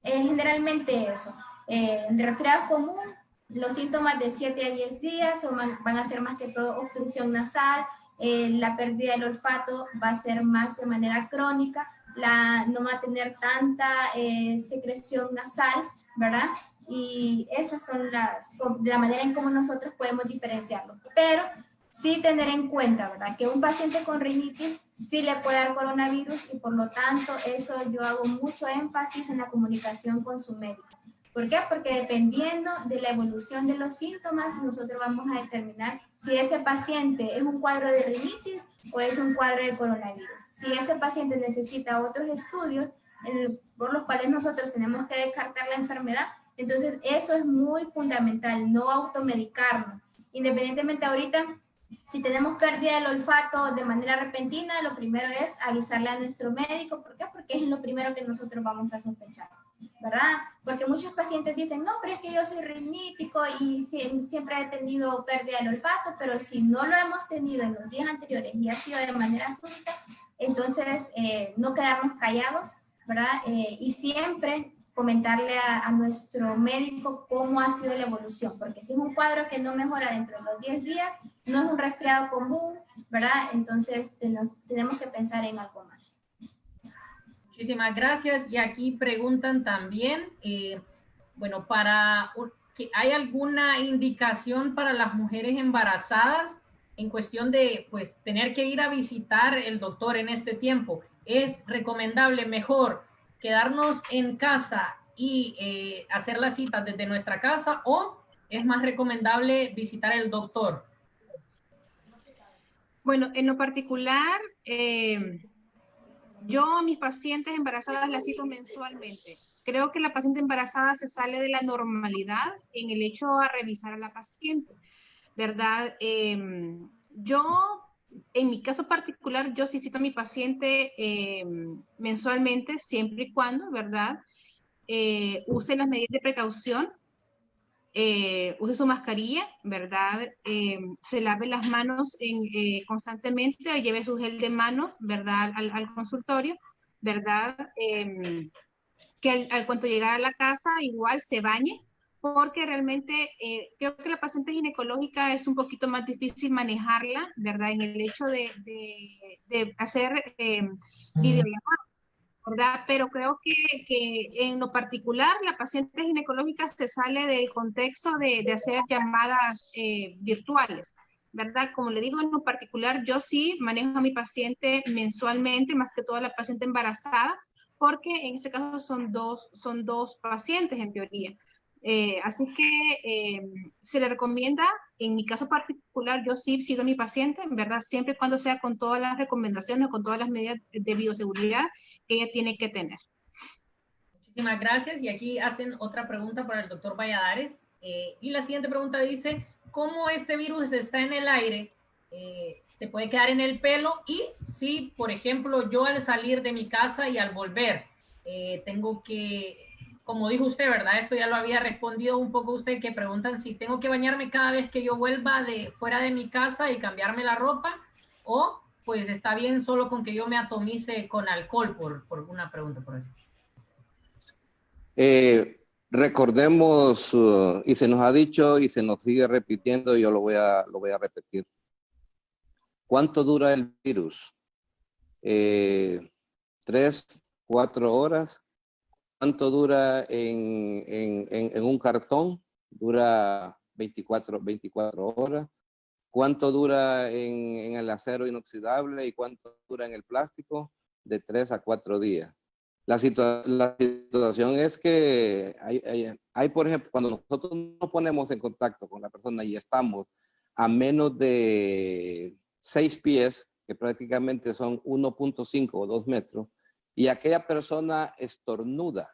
Generalmente eso. En resfriado común, los síntomas de 7 a 10 días van a ser más que todo obstrucción nasal, la pérdida del olfato va a ser más de manera crónica, no va a tener tanta secreción nasal, ¿verdad? Y esas son la manera en cómo nosotros podemos diferenciarlo. Pero sí tener en cuenta, ¿verdad?, que un paciente con rinitis sí le puede dar coronavirus, y por lo tanto eso yo hago mucho énfasis en la comunicación con su médico. ¿Por qué? Porque dependiendo de la evolución de los síntomas, nosotros vamos a determinar si ese paciente es un cuadro de rinitis o es un cuadro de coronavirus. Si ese paciente necesita otros estudios por los cuales nosotros tenemos que descartar la enfermedad, entonces eso es muy fundamental, no automedicarnos. Independientemente ahorita, Si tenemos pérdida del olfato de manera repentina, lo primero es avisarle a nuestro médico. ¿Por qué? Porque es lo primero que nosotros vamos a sospechar, ¿verdad? Porque muchos pacientes dicen, no, pero es que yo soy rinítico y siempre he tenido pérdida del olfato, pero si no lo hemos tenido en los días anteriores y ha sido de manera súbita, entonces no quedarnos callados, ¿verdad? Y siempre comentarle a nuestro médico cómo ha sido la evolución, porque si es un cuadro que no mejora dentro de los 10 días, no es un resfriado común, ¿verdad? Entonces tenemos que pensar en algo más. Muchísimas gracias. Y aquí preguntan también, bueno, ¿hay alguna indicación para las mujeres embarazadas en cuestión de, pues, tener que ir a visitar el doctor en este tiempo? ¿Es recomendable mejor quedarnos en casa y hacer las citas desde nuestra casa, o es más recomendable visitar el doctor? Bueno, en lo particular, yo a mis pacientes embarazadas las cito mensualmente. Creo que la paciente embarazada se sale de la normalidad en el hecho a revisar a la paciente, ¿verdad? Yo, en mi caso particular, yo sí cito a mi paciente mensualmente, siempre y cuando, ¿verdad? Use las medidas de precaución, use su mascarilla, ¿verdad? Se lave las manos constantemente, lleve su gel de manos, ¿verdad? Al consultorio, ¿verdad? Que al cuanto llegar a la casa igual se bañe, porque realmente creo que la paciente ginecológica es un poquito más difícil manejarla, ¿verdad? En el hecho de hacer videollamadas, ¿verdad? Pero creo que en lo particular la paciente ginecológica se sale del contexto de hacer llamadas virtuales, ¿verdad? Como le digo, en lo particular yo sí manejo a mi paciente mensualmente, más que toda la paciente embarazada, porque en este caso son dos pacientes en teoría. Así que se le recomienda, en mi caso particular, yo sí sigo a mi paciente, en verdad, siempre y cuando sea con todas las recomendaciones, con todas las medidas de bioseguridad que ella tiene que tener. Muchísimas gracias. Y aquí hacen otra pregunta para el doctor Valladares. Y la siguiente pregunta dice, ¿cómo este virus está en el aire? ¿Se puede quedar en el pelo? Y si, por ejemplo, yo al salir de mi casa y al volver, tengo que, como dijo usted, ¿verdad? Esto ya lo había respondido un poco usted, que preguntan si tengo que bañarme cada vez que yo vuelva de fuera de mi casa y cambiarme la ropa, o pues está bien solo con que yo me atomice con alcohol, por una pregunta por eso. Recordemos, y se nos ha dicho y se nos sigue repitiendo, y yo lo voy a repetir. ¿Cuánto dura el virus? 3, 4 horas. ¿Cuánto dura en un cartón? Dura 24 horas. ¿Cuánto dura en el acero inoxidable y cuánto dura en el plástico? De 3 a 4 días. La situación es que hay, por ejemplo, cuando nosotros nos ponemos en contacto con la persona y estamos a menos de 6 pies, que prácticamente son 1.5 o 2 metros, y aquella persona estornuda,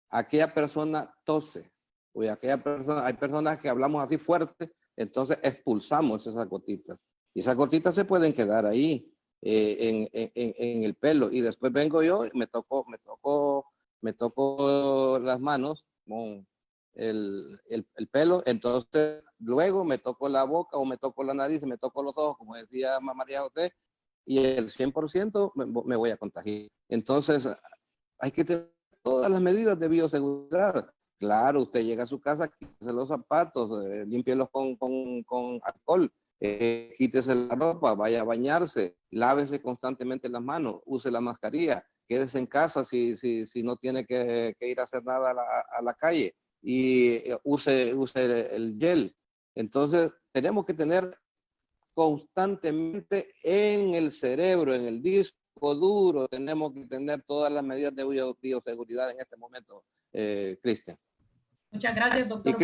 aquella persona tose, o aquella persona, hay personas que hablamos así fuerte, entonces expulsamos esas gotitas. Y esas gotitas se pueden quedar ahí en el pelo. Y después vengo yo y me toco las manos con el pelo. Entonces luego me toco la boca o me toco la nariz y me toco los ojos, como decía María José, y el 100% me voy a contagiar. Entonces hay que tener todas las medidas de bioseguridad. Claro, usted llega a su casa, quítese los zapatos, límpielos con alcohol, quítese la ropa, vaya a bañarse, lávese constantemente las manos, use la mascarilla, quédese en casa si no tiene que ir a hacer nada a la calle, y use el gel. Entonces, tenemos que tener constantemente en el cerebro, en el disco duro, tenemos que tener todas las medidas de bioseguridad en este momento, Cristian. Muchas gracias, doctor. Y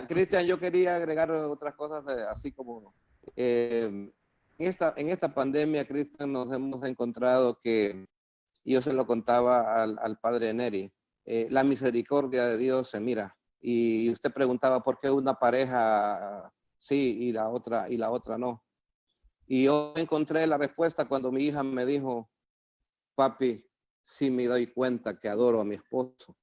Cristian, yo quería agregar otras cosas, así como en esta pandemia, Cristian, nos hemos encontrado que, y yo se lo contaba al padre Neri, la misericordia de Dios se mira. Y usted preguntaba por qué una pareja sí y la otra no. Y yo encontré la respuesta cuando mi hija me dijo, papi, sí me doy cuenta que adoro a mi esposo,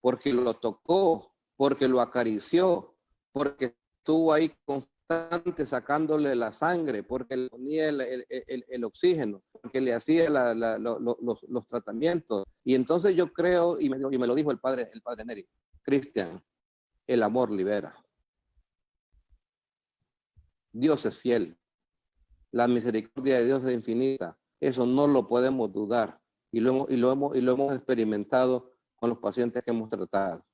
porque lo tocó, porque lo acarició, porque estuvo ahí constante sacándole la sangre, porque le ponía el oxígeno, porque le hacía los tratamientos. Y entonces yo creo, y me lo dijo el padre Neri, Cristian, el amor libera. Dios es fiel. La misericordia de Dios es infinita. Eso no lo podemos dudar. Y lo hemos experimentado con los pacientes que hemos tratado.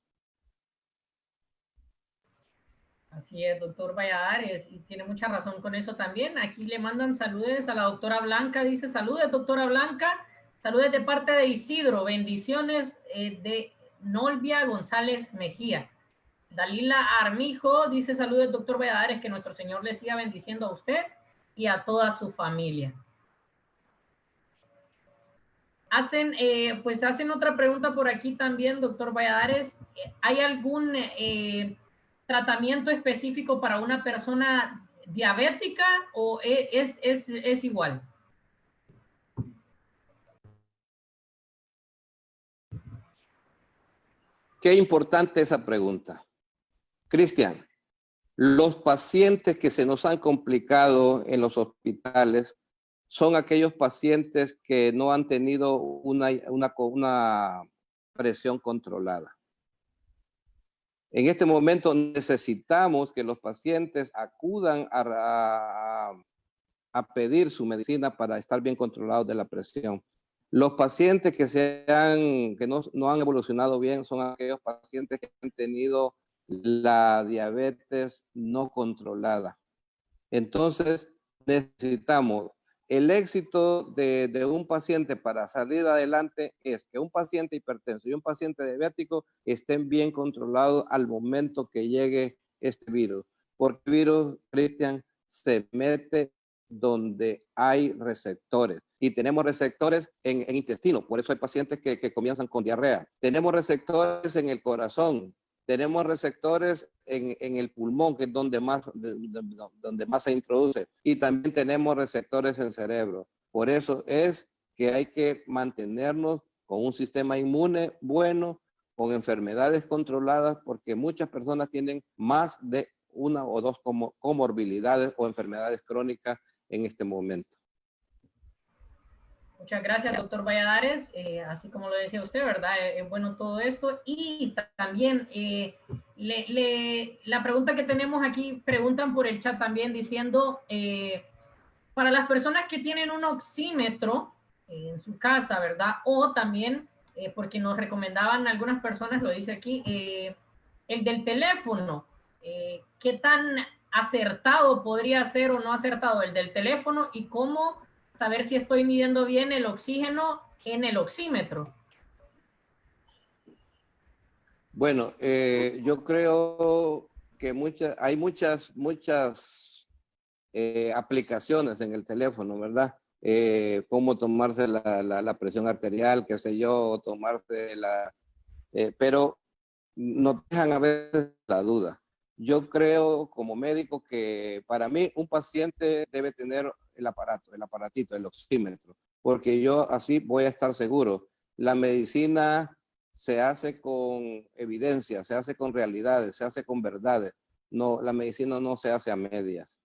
Así es, doctor Valladares, y tiene mucha razón con eso también. Aquí le mandan saludos a la doctora Blanca, dice, saludos, doctora Blanca, saludos de parte de Isidro, bendiciones de Nolvia González Mejía. Dalila Armijo dice, saludos, doctor Valladares, que nuestro Señor le siga bendiciendo a usted y a toda su familia. Hacen otra pregunta por aquí también, doctor Valladares. ¿Hay algún tratamiento específico para una persona diabética o es igual? Qué importante esa pregunta. Cristian, los pacientes que se nos han complicado en los hospitales son aquellos pacientes que no han tenido una presión controlada. En este momento necesitamos que los pacientes acudan a pedir su medicina para estar bien controlados de la presión. Los pacientes que no han evolucionado bien son aquellos pacientes que han tenido la diabetes no controlada. Entonces, necesitamos el éxito de un paciente para salir adelante es que un paciente hipertenso y un paciente diabético estén bien controlados al momento que llegue este virus. Porque el virus, Cristian, se mete donde hay receptores. Y tenemos receptores en intestino, por eso hay pacientes que comienzan con diarrea. Tenemos receptores en el corazón, tenemos receptores en el pulmón, que es donde más se introduce. Y también tenemos receptores en el cerebro. Por eso es que hay que mantenernos con un sistema inmune bueno, con enfermedades controladas, porque muchas personas tienen más de una o dos comorbilidades o enfermedades crónicas en este momento. Muchas gracias, doctor Valladares. Así como lo decía usted, ¿verdad? Es bueno todo esto. Y también la pregunta que tenemos aquí, preguntan por el chat también diciendo, para las personas que tienen un oxímetro en su casa, ¿verdad? O también, porque nos recomendaban algunas personas, lo dice aquí, el del teléfono. ¿Qué tan acertado podría ser o no acertado el del teléfono y cómo saber si estoy midiendo bien el oxígeno en el oxímetro? Bueno, yo creo que hay muchas aplicaciones en el teléfono, ¿verdad? Cómo tomarse la presión arterial, qué sé yo, tomarse pero nos dejan a veces la duda. Yo creo como médico que para mí un paciente debe tener el aparatito, el oxímetro, porque yo así voy a estar seguro. La medicina se hace con evidencia, se hace con realidades, se hace con verdades. No, la medicina no se hace a medias.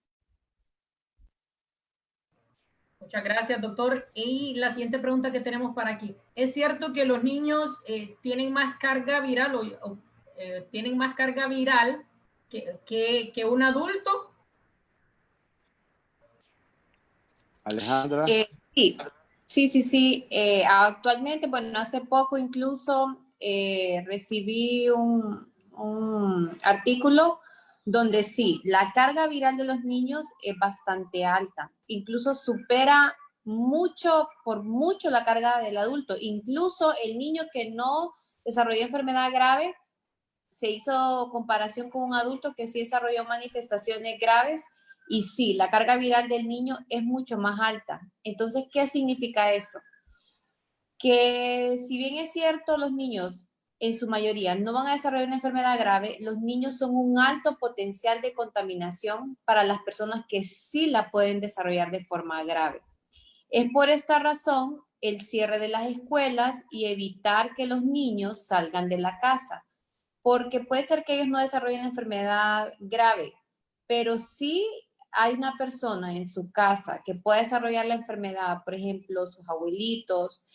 Muchas gracias, doctor. Y la siguiente pregunta que tenemos para aquí. ¿Es cierto que los niños tienen más carga viral tienen más carga viral que un adulto? Alejandra. Sí. Actualmente, bueno, hace poco incluso recibí un artículo donde sí, la carga viral de los niños es bastante alta. Incluso supera por mucho la carga del adulto. Incluso el niño que no desarrolló enfermedad grave, se hizo comparación con un adulto que sí desarrolló manifestaciones graves y sí, la carga viral del niño es mucho más alta. Entonces, ¿qué significa eso? Que si bien es cierto, los niños en su mayoría no van a desarrollar una enfermedad grave, los niños son un alto potencial de contaminación para las personas que sí la pueden desarrollar de forma grave. Es por esta razón el cierre de las escuelas y evitar que los niños salgan de la casa, porque puede ser que ellos no desarrollen la enfermedad grave, pero sí hay una persona en su casa que pueda desarrollar la enfermedad, por ejemplo, sus abuelitos,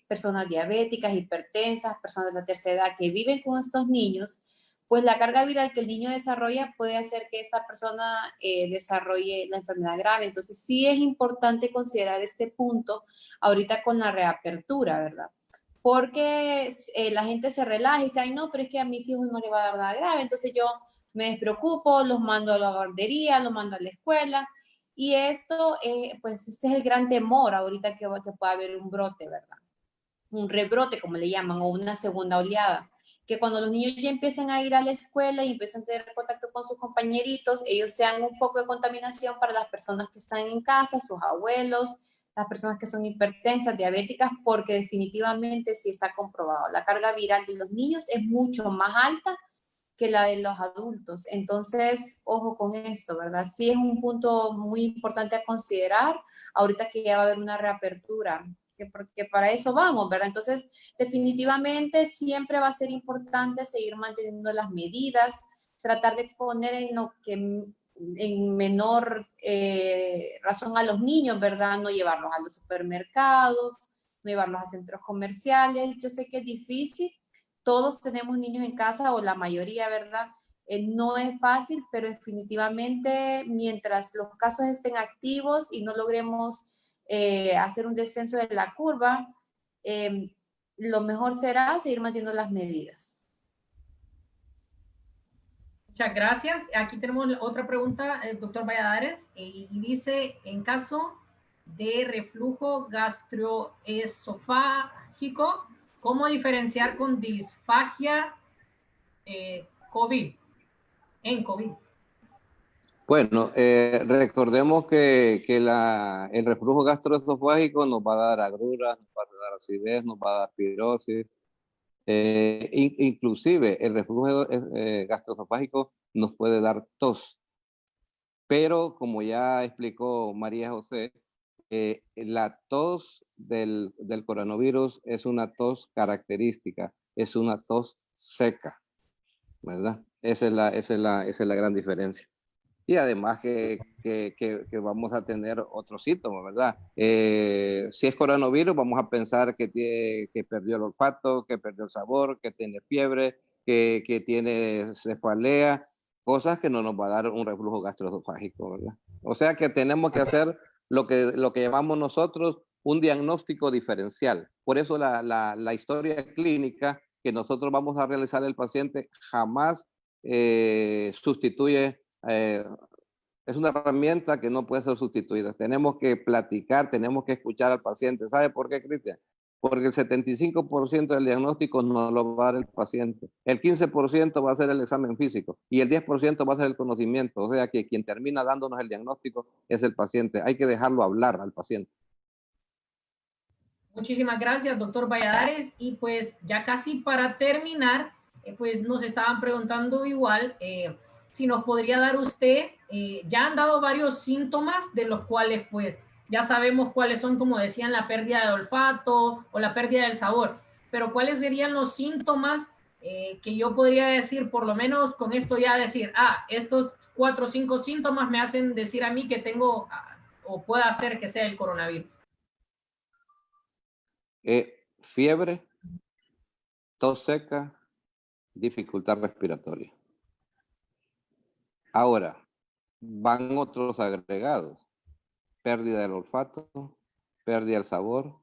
personas diabéticas, hipertensas, personas de la tercera edad que viven con estos niños, pues la carga viral que el niño desarrolla puede hacer que esta persona desarrolle la enfermedad grave. Entonces sí es importante considerar este punto ahorita con la reapertura, ¿verdad? Porque la gente se relaja y dice, ay no, pero es que a mis hijos no les va a dar nada grave, entonces yo me despreocupo, los mando a la guardería, los mando a la escuela, y esto, pues este es el gran temor ahorita que pueda haber un brote, ¿verdad? Un rebrote, como le llaman, o una segunda oleada, que cuando los niños ya empiecen a ir a la escuela y empiecen a tener contacto con sus compañeritos, ellos sean un foco de contaminación para las personas que están en casa, sus abuelos, las personas que son hipertensas, diabéticas, porque definitivamente sí está comprobado. La carga viral de los niños es mucho más alta que la de los adultos. Entonces, ojo con esto, ¿verdad? Sí es un punto muy importante a considerar ahorita que ya va a haber una reapertura, porque para eso vamos, ¿verdad? Entonces, definitivamente siempre va a ser importante seguir manteniendo las medidas, tratar de exponer en lo que en menor razón a los niños, ¿verdad? No llevarlos a los supermercados, no llevarlos a centros comerciales. Yo sé que es difícil, todos tenemos niños en casa, o la mayoría, ¿verdad? No es fácil, pero definitivamente mientras los casos estén activos y no logremos hacer un descenso de la curva, lo mejor será seguir manteniendo las medidas. Muchas gracias. Aquí tenemos otra pregunta, doctor Valladares, y dice, en caso de reflujo gastroesofágico, ¿cómo diferenciar con disfagia COVID? En COVID. Bueno, recordemos que el reflujo gastroesofágico nos va a dar agruras, nos va a dar acidez, nos va a dar pirosis. Inclusive el reflujo gastroesofágico nos puede dar tos. Pero como ya explicó María José, la tos del coronavirus es una tos característica, es una tos seca, ¿verdad? Esa es la gran diferencia. Y además que vamos a tener otros síntomas, ¿verdad? Si es coronavirus, vamos a pensar que perdió el olfato, que perdió el sabor, que tiene fiebre, que tiene cefalea, cosas que no nos va a dar un reflujo gastroesofágico, ¿verdad? O sea que tenemos que hacer lo que llamamos nosotros un diagnóstico diferencial. Por eso la historia clínica que nosotros vamos a realizar el paciente jamás sustituye. Es una herramienta que no puede ser sustituida. Tenemos que platicar, tenemos que escuchar al paciente. ¿Sabe por qué, Cristian? Porque el 75% del diagnóstico no lo va a dar el paciente. El 15% va a ser el examen físico y el 10% va a ser el conocimiento. O sea que quien termina dándonos el diagnóstico es el paciente. Hay que dejarlo hablar al paciente. Muchísimas gracias, doctor Valladares. Y pues ya casi para terminar, pues nos estaban preguntando igual si nos podría dar usted, ya han dado varios síntomas de los cuales pues ya sabemos cuáles son, como decían, la pérdida de olfato o la pérdida del sabor, pero cuáles serían los síntomas que yo podría decir, por lo menos con esto ya decir, estos 4 o 5 síntomas me hacen decir a mí que tengo o pueda ser que sea el coronavirus. Fiebre, tos seca, dificultad respiratoria. Ahora, van otros agregados. Pérdida del olfato, pérdida del sabor,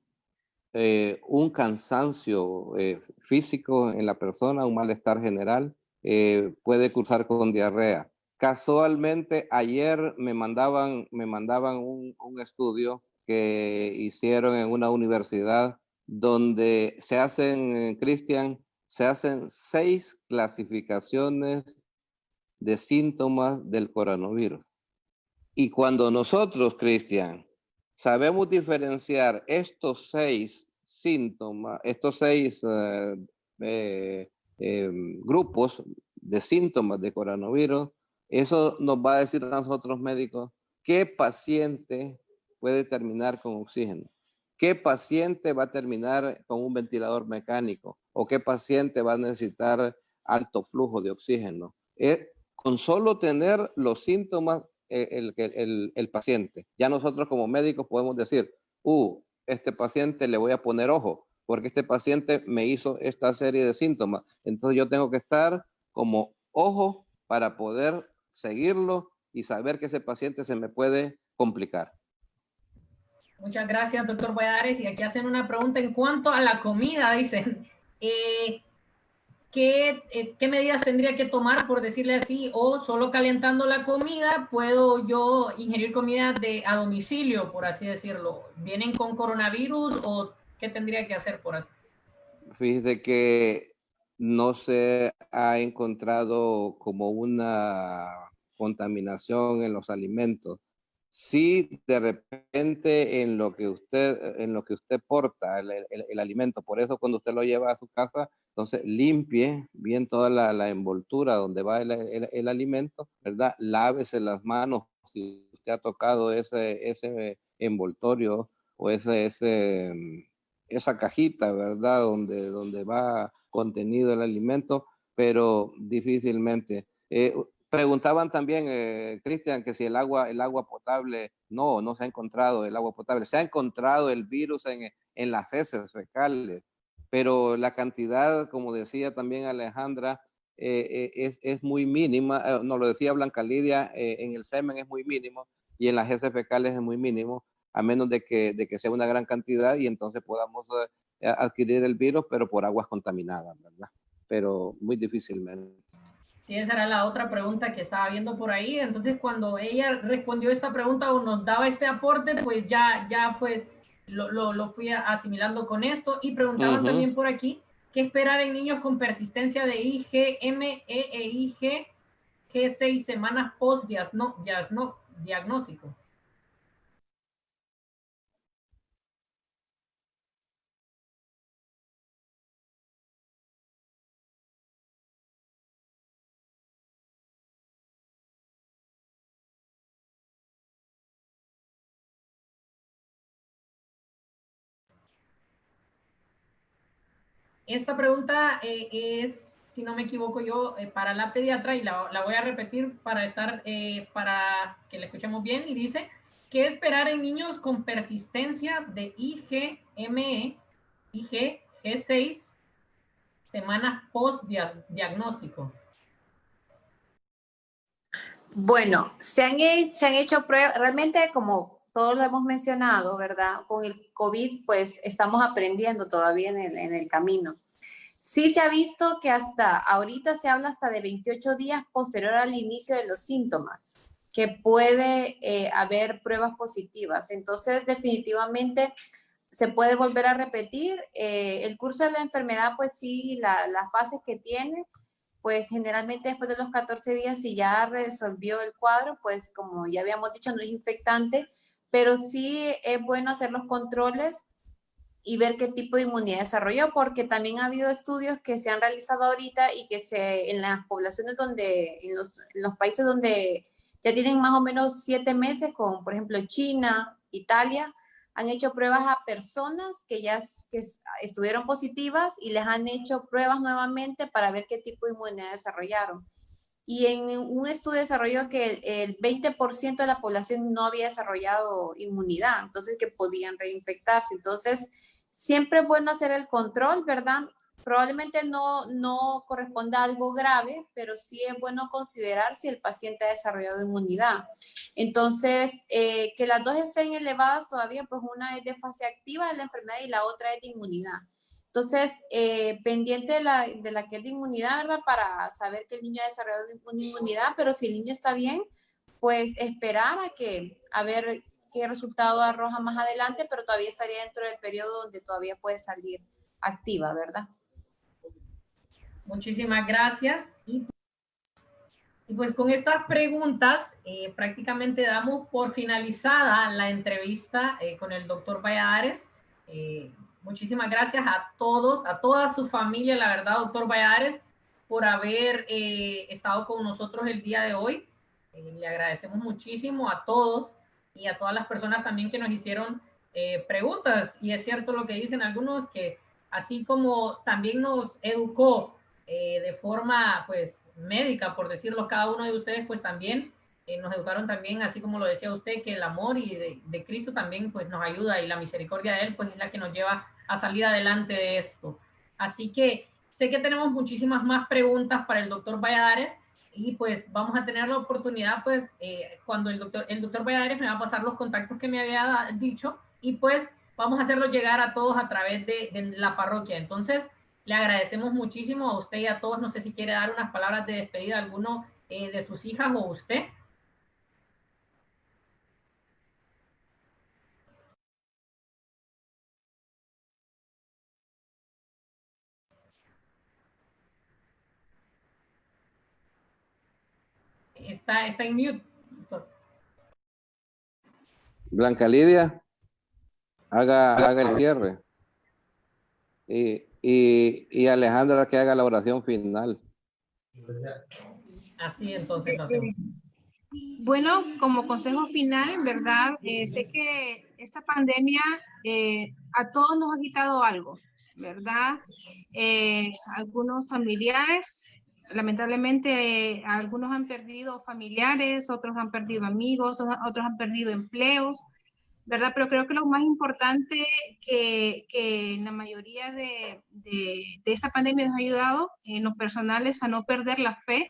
un cansancio físico en la persona, un malestar general, puede cursar con diarrea. Casualmente, ayer me mandaban un estudio que hicieron en una universidad donde se hacen, Cristian, se hacen 6 clasificaciones de síntomas del coronavirus. Y cuando nosotros, Cristian, sabemos diferenciar estos 6 síntomas, estos 6 grupos de síntomas de coronavirus, eso nos va a decir a nosotros médicos qué paciente puede terminar con oxígeno, qué paciente va a terminar con un ventilador mecánico o qué paciente va a necesitar alto flujo de oxígeno. Con solo tener los síntomas el paciente, ya nosotros como médicos podemos decir, este paciente le voy a poner ojo, porque este paciente me hizo esta serie de síntomas. Entonces yo tengo que estar como ojo para poder seguirlo y saber que ese paciente se me puede complicar. Muchas gracias, doctor Valladares. Y aquí hacen una pregunta en cuanto a la comida, dicen. ¿Qué medidas tendría que tomar, por decirle así, o solo calentando la comida puedo yo ingerir comida a domicilio, por así decirlo? ¿Vienen con coronavirus o qué tendría que hacer por así? Fíjese que no se ha encontrado como una contaminación en los alimentos. Sí, de repente en lo que usted porta el alimento, por eso cuando usted lo lleva a su casa, entonces limpie bien toda la envoltura donde va el alimento, ¿verdad? Lávese las manos si usted ha tocado ese envoltorio o esa cajita, ¿verdad? Donde va contenido el alimento, pero difícilmente. Preguntaban también, Cristian, que si el agua potable, no se ha encontrado el agua potable. Se ha encontrado el virus en las heces fecales, pero la cantidad, como decía también Alejandra, es muy mínima. Nos lo decía Blanca Lidia, en el semen es muy mínimo y en las heces fecales es muy mínimo, a menos de que sea una gran cantidad y entonces podamos adquirir el virus, pero por aguas contaminadas, ¿verdad? Pero muy difícilmente. Sí, esa era la otra pregunta que estaba viendo por ahí. Entonces, cuando ella respondió esta pregunta o nos daba este aporte, pues ya fue, lo fui asimilando con esto. Y preguntaban también por aquí, ¿qué esperar en niños con persistencia de IgM e IG G6 semanas post-diagnóstico? Esta pregunta es, si no me equivoco yo, para la pediatra y la voy a repetir para que la escuchemos bien. Y dice, ¿qué esperar en niños con persistencia de IgM, IG, G6, semanas post-diagnóstico? Bueno, se han hecho pruebas, realmente como todos lo hemos mencionado, ¿verdad? Con el COVID, pues estamos aprendiendo todavía en el camino. Sí se ha visto que hasta ahorita se habla hasta de 28 días posterior al inicio de los síntomas, que puede haber pruebas positivas. Entonces, definitivamente se puede volver a repetir. El curso de la enfermedad, pues sí, las fases que tiene, pues generalmente después de los 14 días, si ya resolvió el cuadro, pues como ya habíamos dicho, no es infectante, pero sí es bueno hacer los controles y ver qué tipo de inmunidad desarrolló, porque también ha habido estudios que se han realizado ahorita y que en las poblaciones en los países donde ya tienen más o menos 7 meses, como por ejemplo China, Italia, han hecho pruebas a personas que estuvieron positivas y les han hecho pruebas nuevamente para ver qué tipo de inmunidad desarrollaron. Y en un estudio desarrolló que el 20% de la población no había desarrollado inmunidad, entonces que podían reinfectarse. Entonces, siempre es bueno hacer el control, ¿verdad? Probablemente no corresponda a algo grave, pero sí es bueno considerar si el paciente ha desarrollado inmunidad. Entonces, que las dos estén elevadas todavía, pues una es de fase activa de la enfermedad y la otra es de inmunidad. Entonces, pendiente de la que es de inmunidad, ¿verdad? Para saber que el niño ha desarrollado una inmunidad, pero si el niño está bien, pues esperar a ver qué resultado arroja más adelante, pero todavía estaría dentro del periodo donde todavía puede salir activa, ¿verdad? Muchísimas gracias. Y pues con estas preguntas prácticamente damos por finalizada la entrevista con el doctor Valladares. muchísimas gracias a todos, a toda su familia, la verdad, doctor Valladares, por haber estado con nosotros el día de hoy. Le agradecemos muchísimo a todos y a todas las personas también que nos hicieron preguntas. Y es cierto lo que dicen algunos, que así como también nos educó de forma pues médica, por decirlo, cada uno de ustedes, pues también nos educaron también, así como lo decía usted, que el amor y de Cristo también pues nos ayuda, y la misericordia de Él pues es la que nos lleva a salir adelante de esto. Así que sé que tenemos muchísimas más preguntas para el doctor Valladares, y pues vamos a tener la oportunidad pues cuando el doctor Valladares me va a pasar los contactos que me había dicho, y pues vamos a hacerlo llegar a todos a través de la parroquia. Entonces le agradecemos muchísimo a usted y a todos. No sé si quiere dar unas palabras de despedida a alguno de sus hijas o usted. Está en mute, doctor. Blanca Lidia, haga el cierre. Y Alejandra, que haga la oración final. Así entonces lo hacemos. Bueno, como consejo final, en verdad, sé que esta pandemia a todos nos ha quitado algo, ¿verdad? Algunos familiares, lamentablemente, algunos han perdido familiares, otros han perdido amigos, otros han perdido empleos, ¿verdad? Pero creo que lo más importante que en la mayoría de esta pandemia nos ha ayudado en lo personal es a no perder la fe.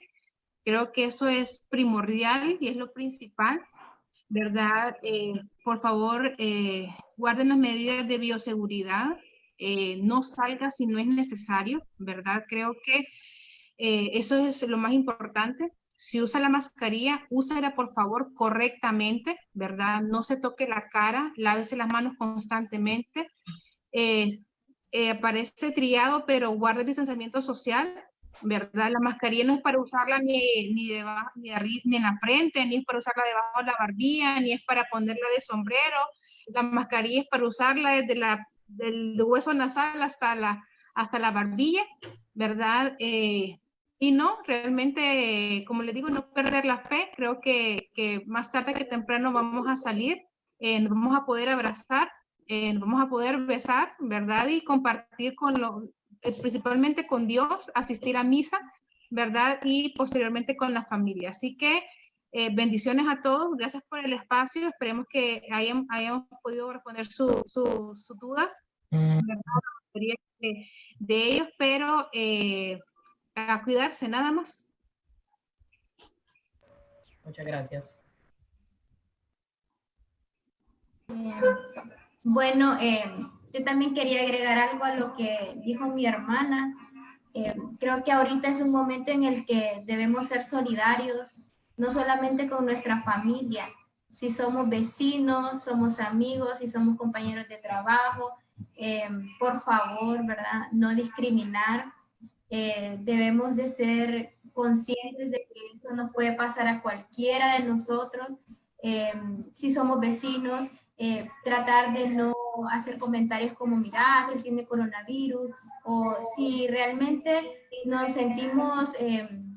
Creo que eso es primordial y es lo principal, ¿verdad? Por favor, guarden las medidas de bioseguridad, no salga si no es necesario, ¿verdad? Creo que eso es lo más importante. Si usa la mascarilla, úsala por favor correctamente, ¿verdad? No se toque la cara, lávese las manos constantemente. Parece triado, pero guarde el distanciamiento social, ¿verdad? La mascarilla no es para usarla ni debajo, ni arriba, ni en la frente, ni es para usarla debajo de la barbilla, ni es para ponerla de sombrero. La mascarilla es para usarla desde del hueso nasal hasta la barbilla, ¿verdad? Y no, realmente, como les digo, no perder la fe. Creo que más tarde que temprano vamos a salir, nos vamos a poder abrazar, nos vamos a poder besar, ¿verdad? Y compartir principalmente con Dios, asistir a misa, ¿verdad? Y posteriormente con la familia. Así que bendiciones a todos, gracias por el espacio, esperemos que hayamos podido responder sus dudas, ¿verdad? De ellos, pero a cuidarse nada más. Muchas gracias. Bueno, yo también quería agregar algo a lo que dijo mi hermana. Creo que ahorita es un momento en el que debemos ser solidarios, no solamente con nuestra familia, si somos vecinos, somos amigos, si somos compañeros de trabajo, por favor, ¿verdad? No discriminar. Debemos de ser conscientes de que esto nos puede pasar a cualquiera de nosotros. Si somos vecinos, tratar de no hacer comentarios como, mira, que él tiene coronavirus, o si realmente nos sentimos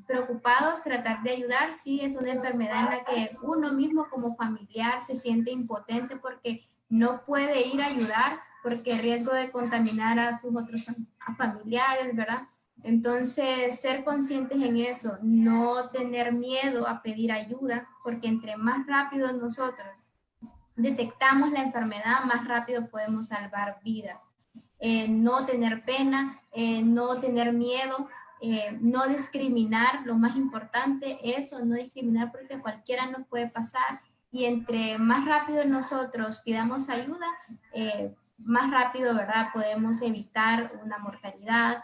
preocupados, tratar de ayudar. Sí, es una enfermedad en la que uno mismo como familiar se siente impotente porque no puede ir a ayudar, porque riesgo de contaminar a sus otros familiares, ¿verdad? Entonces, ser conscientes en eso, no tener miedo a pedir ayuda, porque entre más rápido nosotros detectamos la enfermedad, más rápido podemos salvar vidas. No tener pena, no tener miedo, no discriminar, lo más importante, eso, no discriminar, porque a cualquiera nos puede pasar, y entre más rápido nosotros pidamos ayuda, más rápido, ¿verdad? Podemos evitar una mortalidad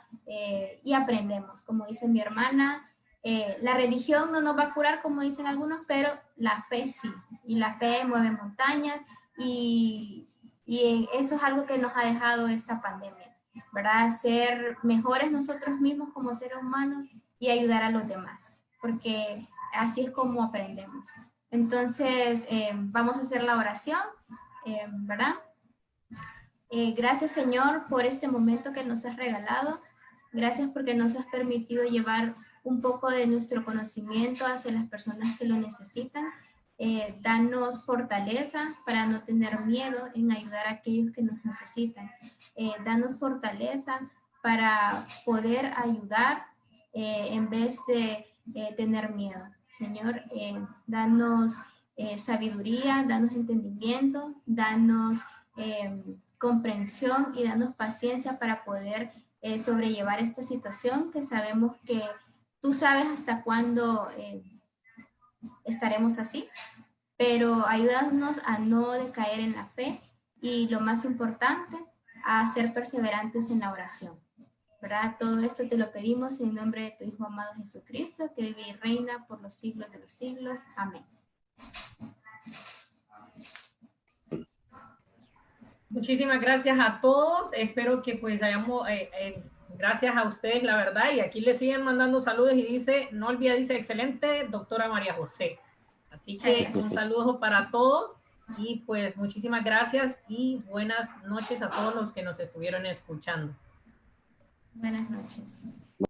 y aprendemos. Como dice mi hermana, la religión no nos va a curar, como dicen algunos, pero la fe sí. Y la fe mueve montañas, y eso es algo que nos ha dejado esta pandemia, ¿verdad? Ser mejores nosotros mismos como seres humanos y ayudar a los demás, porque así es como aprendemos. Entonces, vamos a hacer la oración, ¿verdad? Gracias, Señor, por este momento que nos has regalado. Gracias porque nos has permitido llevar un poco de nuestro conocimiento hacia las personas que lo necesitan. Danos fortaleza para no tener miedo en ayudar a aquellos que nos necesitan. Danos fortaleza para poder ayudar en vez de tener miedo. Señor, danos sabiduría, danos entendimiento, danos comprensión y danos paciencia para poder sobrellevar esta situación que sabemos que tú sabes hasta cuándo estaremos así, pero ayúdanos a no decaer en la fe y lo más importante, a ser perseverantes en la oración. ¿Verdad? Todo esto te lo pedimos en nombre de tu Hijo amado Jesucristo, que vive y reina por los siglos de los siglos. Amén. Muchísimas gracias a todos. Espero que pues hayamos, gracias a ustedes, la verdad. Y aquí le siguen mandando saludos y dice, no olvide, dice, excelente, doctora María José. Así que un saludo para todos y pues muchísimas gracias y buenas noches a todos los que nos estuvieron escuchando. Buenas noches.